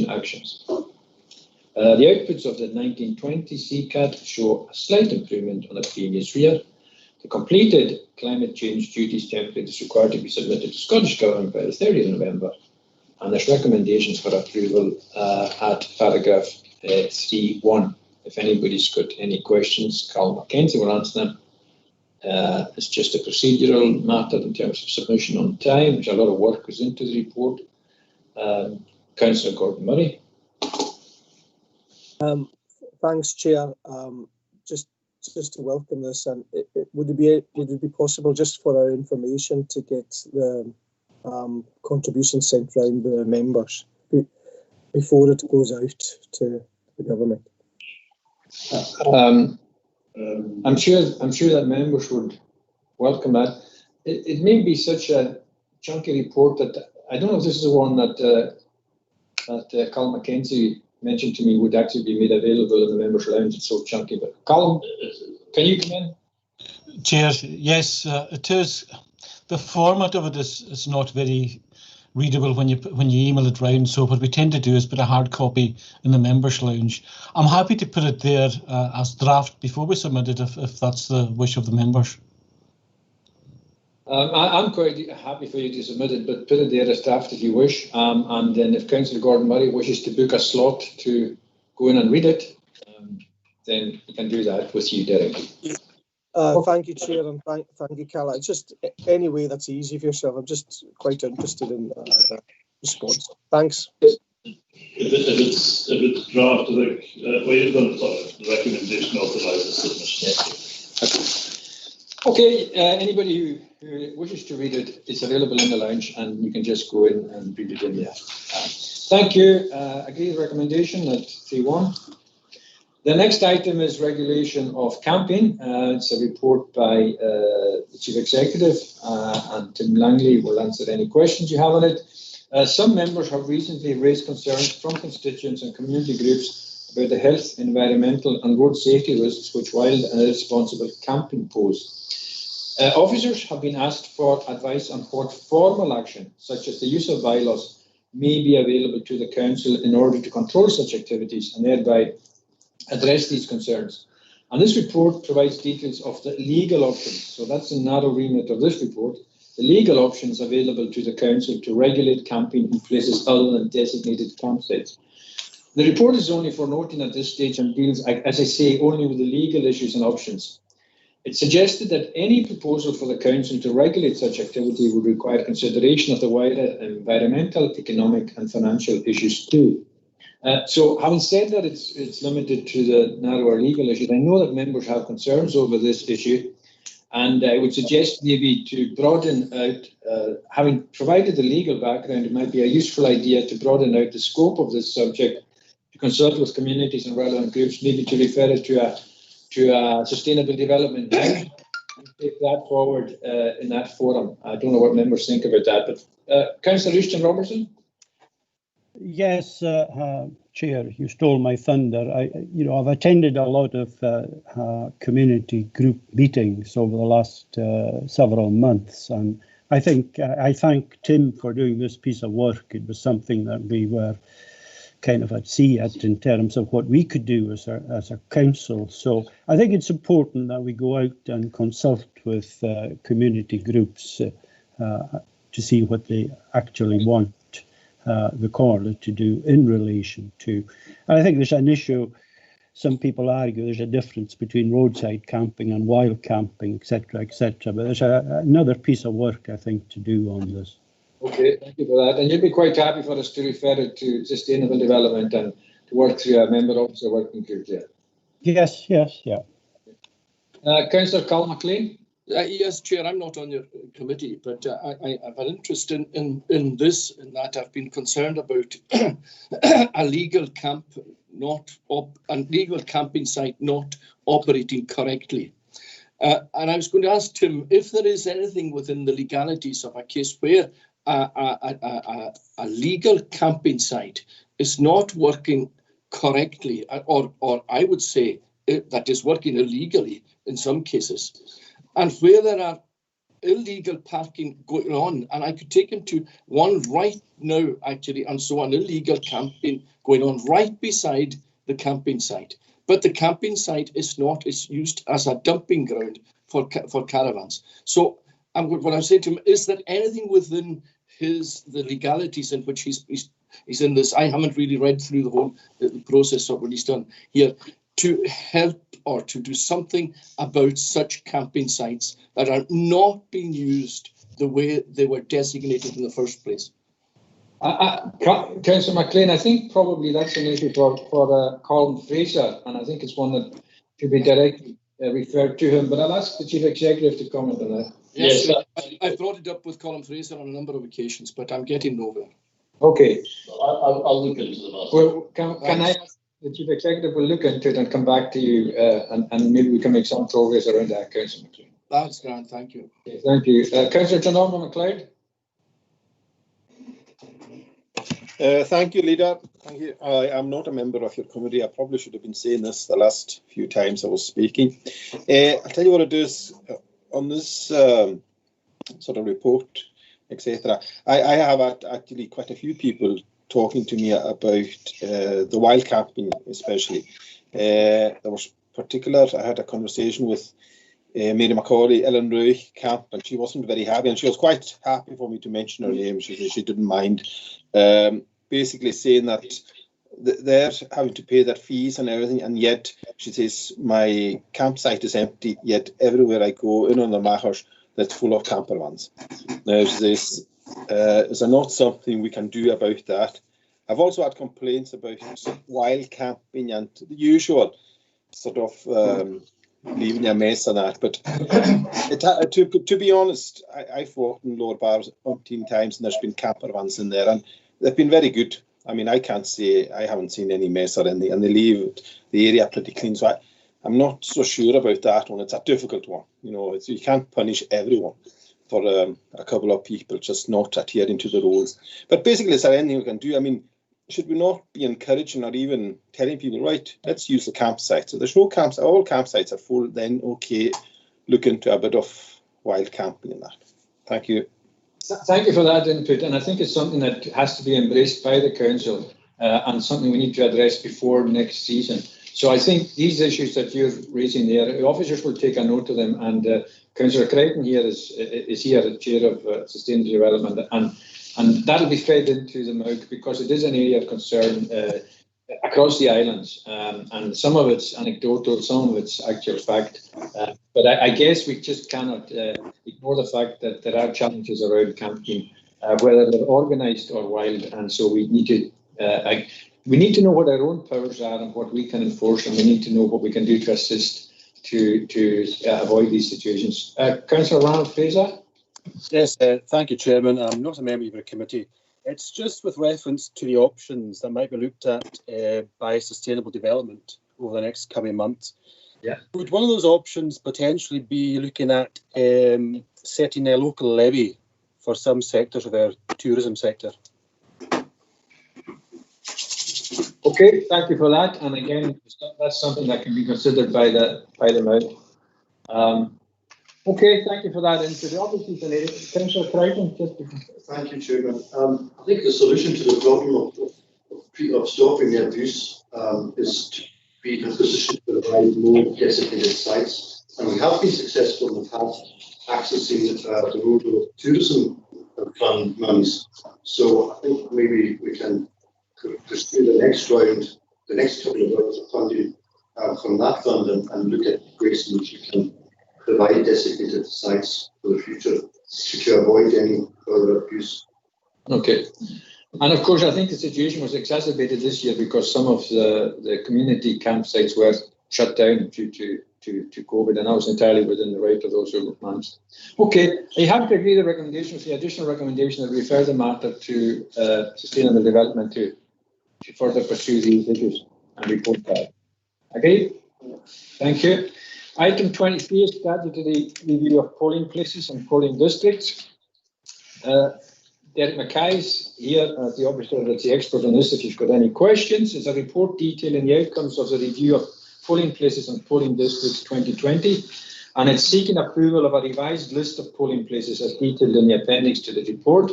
actions. The outputs of the 1920 CCAT show a slight improvement on the previous year. The completed climate change duties template is required to be submitted to Scottish Government by the 30th of November, and there's recommendations for approval at paragraph 3.1. If anybody's got any questions, Colin Mackenzie will answer them. It's just a procedural matter in terms of submission on time. There's a lot of work goes into the report. Councillor Gordon Murray. Thanks, Chair. Just to welcome this, and would it be possible just for our information to get the contribution sent round the members before it goes out to the government? I'm sure that members would welcome that. It may be such a chunky report that I don't know if this is the one that Colin Mackenzie mentioned to me would actually be made available in the members' lounge. It's so chunky, but Colin, can you come in? Chair, yes, it is. The format of it is not very readable when you email it round. So what we tend to do is put a hard copy in the members' lounge. I'm happy to put it there as draft before we submit it, if that's the wish of the members. I'm quite happy for you to submit it, but put it there as draft if you wish. And then if Councillor Gordon Murray wishes to book a slot to go in and read it, then you can do that with you directly. Thank you, Chair, and thank you, Calla. It's just any way that's easy for yourself. I'm just quite interested in response. Thanks. If it's draft, I think you're going to the recommendation authorises submission. Okay, anybody who wishes to read it, it's available in the lounge, and you can just go in and read it in there. Thank you. Agree the recommendation at 3.1. The next item is regulation of camping. It's a report by the Chief Executive, and Tim Langley will answer any questions you have on it. Some members have recently raised concerns from constituents and community groups about the health, environmental and road safety risks which wild and irresponsible camping pose. Officers have been asked for advice on what formal action, such as the use of bylaws, may be available to the Council in order to control such activities and thereby address these concerns. And this report provides details of the legal options. So that's the narrow remit of this report. The legal options available to the Council to regulate camping in places other than designated campsites. The report is only for noting at this stage and deals, as I say, only with the legal issues and options. It suggested that any proposal for the Council to regulate such activity would require consideration of the wider environmental, economic and financial issues too. So having said that it's limited to the narrower legal issues, I know that members have concerns over this issue, and I would suggest maybe to broaden out, having provided the legal background, it might be a useful idea to broaden out the scope of this subject, to consult with communities and relevant groups, maybe to refer it to a sustainable development and take that forward in that forum. I don't know what members think about that, but Councillor Rushton Robertson. Yes, Chair, you stole my thunder. I've attended a lot of community group meetings over the last several months, and I thank Tim for doing this piece of work. It was something that we were kind of at sea at in terms of what we could do as a council. So I think it's important that we go out and consult with community groups to see what they actually want the corridor to do in relation to. And I think there's an issue, some people argue there's a difference between roadside camping and wild camping, etc., etc. But there's another piece of work, I think, to do on this. Okay, thank you for that. And you'd be quite happy for us to refer it to sustainable development and to work through a member officer working group there? Yes, yeah. Councillor Colin McLean, Yes, Chair, I'm not on your committee, but I have an interest in this, in that I've been concerned about a legal camping site not operating correctly. And I was going to ask Tim if there is anything within the legalities of a case where a legal camping site is not working correctly, or I would say that is working illegally in some cases, and where there are illegal parking going on. And I could take him to one right now, actually, and so an illegal camping going on right beside the camping site. But the camping site is not, it's used as a dumping ground for caravans. So what I'm saying to him, is there anything within the legalities in which he's in this? I haven't really read through the whole process of what he's done here, to help or to do something about such camping sites that are not being used the way they were designated in the first place. Councillor McLean, I think probably that's an issue for Colin Fraser, and I think it's one that should be directly referred to him. But I'll ask the Chief Executive to comment on that. Yes, I've brought it up with Colin Fraser on a number of occasions, but I'm getting nowhere. Okay. I'll look into the matter. Well, can I ask the Chief Executive will look into it and come back to you, and maybe we can make some progress around that, Councillor McLean. That's grand, thank you. Okay, thank you. Councillor John McLeod. Thank you, Leader. Thank you. I am not a member of your committee. I probably should have been saying this the last few times I was speaking. I'll tell you what it is on this sort of report, etc. I have actually quite a few people talking to me about the wild camping, especially. There was particular, I had a conversation with Mary Macaulay, Ellen Roy Camp, and she wasn't very happy, and she was quite happy for me to mention her name. She didn't mind. Basically saying that they're having to pay their fees and everything, and yet she says my campsite is empty, yet everywhere I go in on the Machars, that's full of camper vans. Now, she says, is there not something we can do about that? I've also had complaints about wild camping and the usual sort of leaving a mess and that, but to be honest, I've walked in Lower Bars 15 times and there's been camper vans in there, and they've been very good. I mean, I can't say I haven't seen any mess or anything, and they leave the area pretty clean. So I'm not so sure about that one. It's a difficult one. You know, you can't punish everyone for a couple of people just not adhering to the rules. But basically, is there anything we can do? I mean, should we not be encouraging or even telling people, right, let's use the campsite? So there's no campsite, all campsites are full, then okay, look into a bit of wild camping in that. Thank you. Thank you for that input, and I think it's something that has to be embraced by the council and something we need to address before next season. So I think these issues that you're raising there, the officers will take a note of them, and Councillor Crichton here is here as Chair of Sustainable Development, and that'll be fed into the MOUC because it is an area of concern across the islands, and some of it's anecdotal, some of it's actual fact. But I guess we just cannot ignore the fact that there are challenges around camping, whether they're organised or wild, and so we need to know what our own powers are and what we can enforce, and we need to know what we can do to assist to avoid these situations. Councillor Ronald Fraser. Yes, thank you, Chairman. I'm not a member of the committee. It's just with reference to the options that might be looked at by Sustainable Development over the next coming months. Yeah. Would one of those options potentially be looking at setting a local levy for some sectors of our tourism sector? Okay, thank you for that. And again, that's something that can be considered by the MOUC. Okay, thank you for that input. Obviously, Councillor Crichton. Thank you, Chairman. I think the solution to the problem of stopping the abuse is to be in a position to provide more designated sites. And we have been successful in the past accessing the rural tourism fund monies. So I think maybe we can pursue the next round, the next couple of rounds of funding from that fund and look at ways in which we can provide designated sites for the future to avoid any further abuse. Okay. And of course, I think the situation was exacerbated this year because some of the community campsites were shut down due to to COVID, and I was entirely within the right of those who managed. Okay, I have to agree the recommendation with the additional recommendation that refer the matter to sustainable development to further pursue these issues and report that. Okay, thank you. Item 23 is statutory review of polling places and polling districts. Derek Mackay is here as the officer that's the expert on this if you've got any questions. It's a report detailing the outcomes of the review of polling places and polling districts 2020, and it's seeking approval of a revised list of polling places as detailed in the appendix to the report.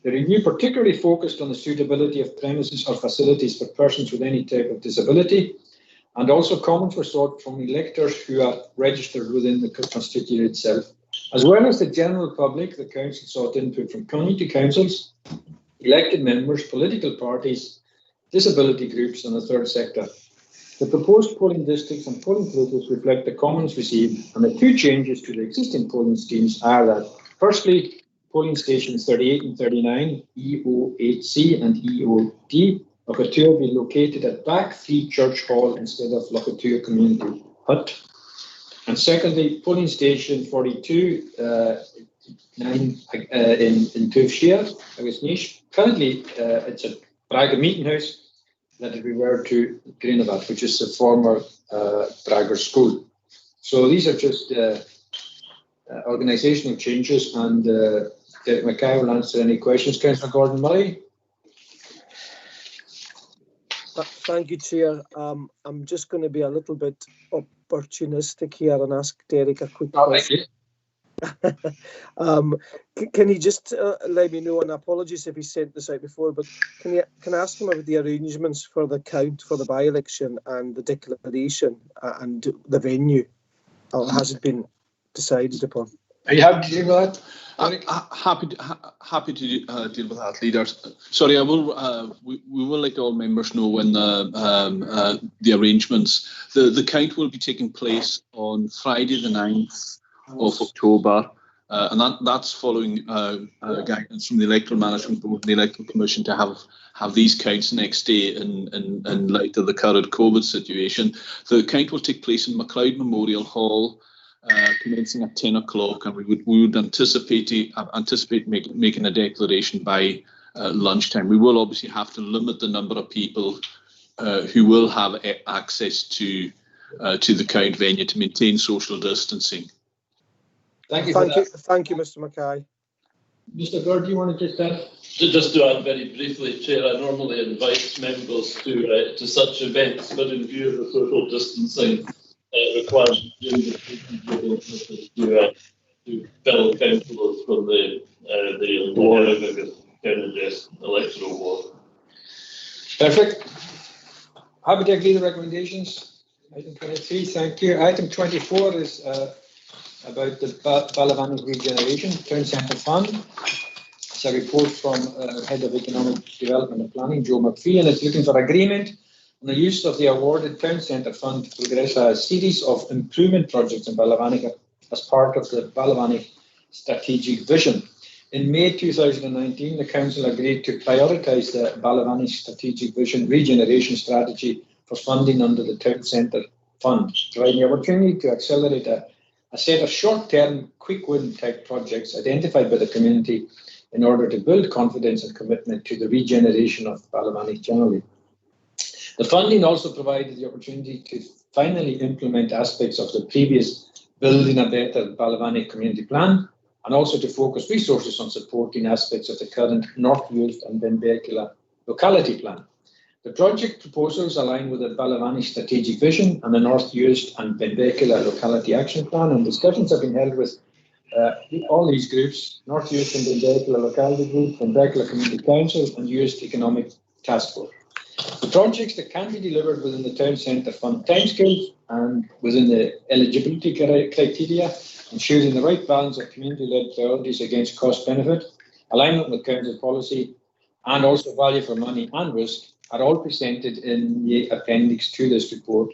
The review particularly focused on the suitability of premises or facilities for persons with any type of disability, and also comments were sought from electors who are registered within the constituency itself. As well as the general public, the council sought input from community councils, elected members, political parties, disability groups and the third sector. The proposed polling districts and polling places reflect the comments received, and the two changes to the existing polling schemes are that, firstly, polling stations 38 and 39, EO8C and EOD, Lochatua be located at Back 3 Church Hall instead of Lochatua Community Hut. And secondly, polling station 42 in Tuvshire, Agusnish. Currently, it's a Braga meeting house that is referred to Greenavat, which is the former Braga school. So these are just organisational changes, and Derek Mackay will answer any questions. Councillor Gordon Murray. Thank you, Chair. I'm just going to be a little bit opportunistic here and ask Derek a quick question. Can he just let me know, and apologies if he sent this out before, but can I ask him about the arrangements for the count for the by-election and the declaration and the venue? Or has it been decided upon? Are you happy to deal with that? Happy to deal with that, leaders. Sorry, I will. We will let all members know when the arrangements. The count will be taking place on Friday, the 9th of October, and that's following guidance from the Electoral Management Board and the Electoral Commission to have these counts next day in light of the current COVID situation. The count will take place in MacLeod Memorial Hall, commencing at 10 o'clock, and we would anticipate making a declaration by lunchtime. We will obviously have to limit the number of people who will have access to the count venue to maintain social distancing. Thank you, Mr. Mackay. Mr. Gord, do you want to just add? Just to add very briefly, Chair, I normally invite members to such events, but in view of the social distancing required to fellow councillors from the electoral ward. Perfect. Happy to agree the recommendations. Item 23, thank you. Item 24 is about the Balavanik Regeneration Town Centre Fund. It's a report from Head of Economic Development and Planning, Joe McPhee, and it's looking for agreement on the use of the awarded Town Centre Fund to progress a series of improvement projects in Balavanik as part of the Balavanik Strategic Vision. In May 2019, the Council agreed to prioritise the Balavanik Strategic Vision regeneration strategy for funding under the Town Centre Fund, providing the opportunity to accelerate a set of short-term, quick-win type projects identified by the community in order to build confidence and commitment to the regeneration of Balavanik generally. The funding also provided the opportunity to finally implement aspects of the previous Building a Better Balavanik Community Plan, and also to focus resources on supporting aspects of the current North Uist and Benbecula Locality Plan. The project proposals align with the Balavanik Strategic Vision and the North Uist and Benbecula Locality Action Plan, and discussions have been held with all these groups, North Uist and Benbecula Locality Group, Benbecula Community Council and Uist Economic Task Force. The projects that can be delivered within the Town Centre Fund timescales and within the eligibility criteria, ensuring the right balance of community-led priorities against cost-benefit, alignment with Council policy, and also value for money and risk, are all presented in the appendix to this report.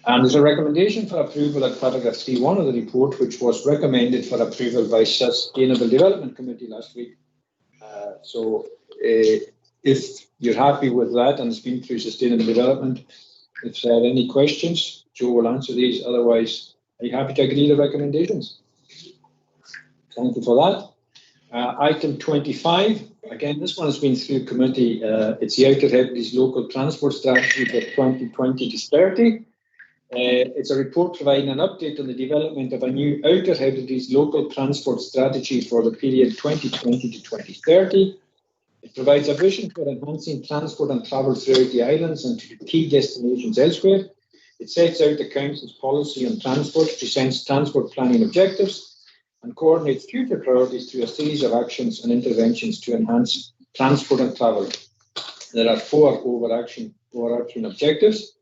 And there's a recommendation for approval at paragraph 3.1 of the report, which was recommended for approval by Sustainable Development Committee last week. So if you're happy with that and it's been through Sustainable Development, If there are any questions, Joe will answer these. Otherwise, are you happy to agree the recommendations? Thank you for that. Item 25, again, this one has been through committee. It's the Outer Hebrides Local Transport Strategy for 2020 to 30. It's a report providing an update on the development of a new Outer Hebrides Local Transport Strategy for the period 2020 to 2030. It provides a vision for enhancing transport and travel throughout the islands and to key destinations elsewhere. It sets out the Council's policy on transport, presents transport planning objectives, and coordinates future priorities through a series of actions and interventions to enhance transport and travel. There are four overarching objectives.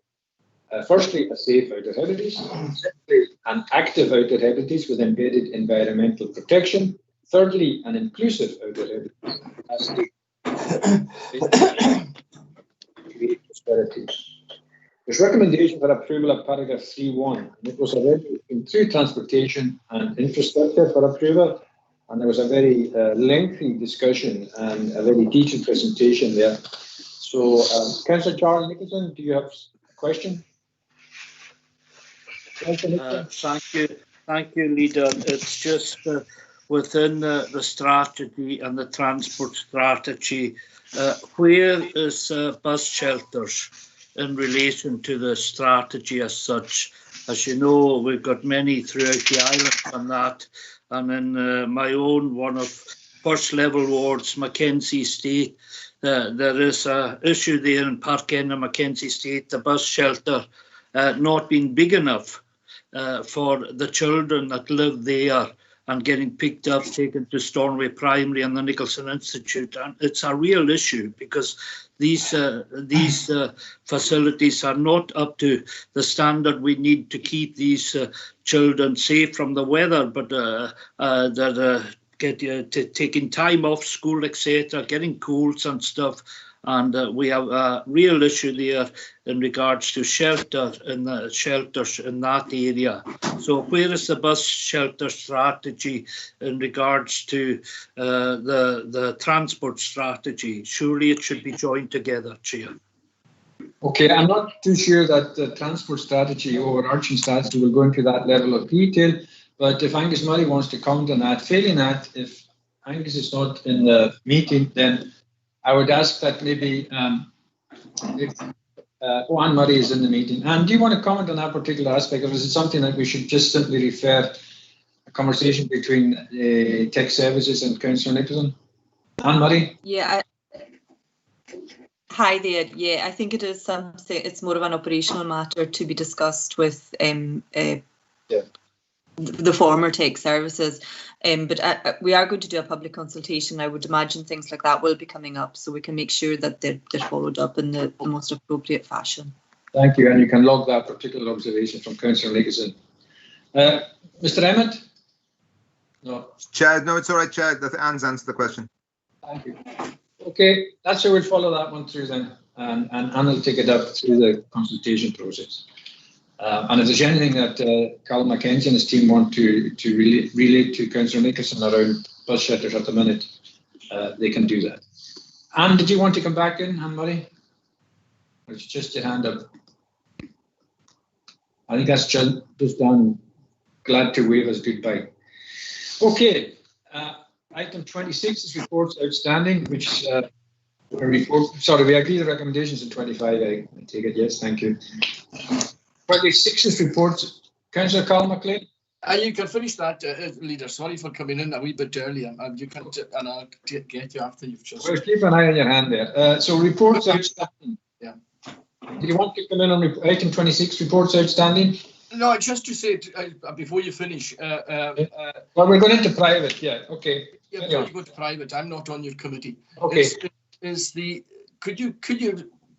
Firstly, a safe Outer Hebrides. Secondly, an active Outer Hebrides with embedded environmental protection. Thirdly, an inclusive Outer Hebrides. Lastly, create prosperity. There's recommendation for approval of paragraph 3.1, and it was already through transportation and infrastructure for approval, and there was a very lengthy discussion and a very detailed presentation there. So, Councillor Charles Nicholson, do you have a question? Thank you, Leader. It's just within the strategy and the transport strategy, where is bus shelters in relation to the strategy as such? As you know, we've got many throughout the island on that, and in my own one of first level wards, Mackenzie Estate, there is an issue there in Park End of Mackenzie Estate, the bus shelter not being big enough for the children that live there and getting picked up, taken to Stornoway Primary and the Nicholson Institute. And it's a real issue because these facilities are not up to the standard we need to keep these children safe from the weather, but taking time off school, etc., getting colds and stuff. And we have a real issue there in regards to shelters in that area. So where is the bus shelter strategy in regards to the transport strategy? Surely it should be joined together, Chair. Okay, I'm not too sure that the transport strategy, overarching strategy, will go into that level of detail, but if Angus Murray wants to comment on that, failing that, if Angus is not in the meeting, then I would ask that maybe if Anne Murray is in the meeting. And do you want to comment on that particular aspect, or is it something that we should just simply refer a conversation between Tech Services and Councillor Nicholson? Anne Murray? Yeah. Hi there. Yeah, I think it is something. It's more of an operational matter to be discussed with the former Tech Services. But we are going to do a public consultation. I would imagine things like that will be coming up, so we can make sure that they're followed up in the most appropriate fashion. Thank you, and you can log that particular observation from Councillor Nicholson. Mr. Emmett? No. Chair, no, it's all right, Chair. Anne's answered the question. Thank you. Okay, that's how we'll follow that one through then, and Anne will take it up through the consultation process. And if there's anything that Carl Mackenzie and his team want to relate to Councillor Nicholson around bus shelters at the minute, they can do that. Anne, did you want to come back in, Anne Murray? Or it's just your hand up? I think that's just done. Glad to wave us goodbye. Okay, item 26 is reports outstanding, which we agree the recommendations in 25. I take it, yes, thank you. 26 is reports. Councillor Carl McLean. You can finish that, Leader. Sorry for coming in a wee bit early, and you can, and I'll get you after you've just. Well, keep an eye on your hand there. So reports outstanding. Yeah. Do you want to come in on item 26, reports outstanding? No, just to say before you finish. Well, we're going into private. Yeah. Okay. Yeah, before you go to private, I'm not on your committee. Okay. Could you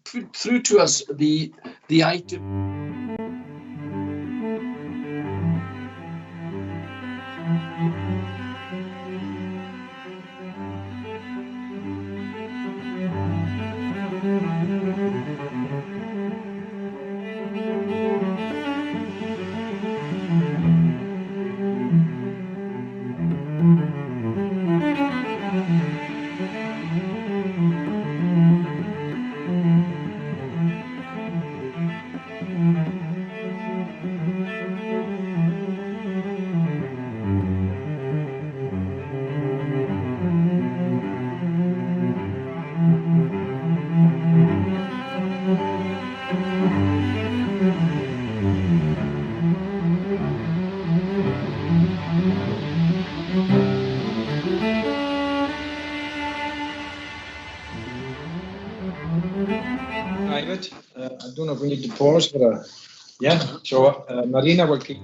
put through to us the item? Private. I don't know if we need to pause, but yeah. So Marina will keep.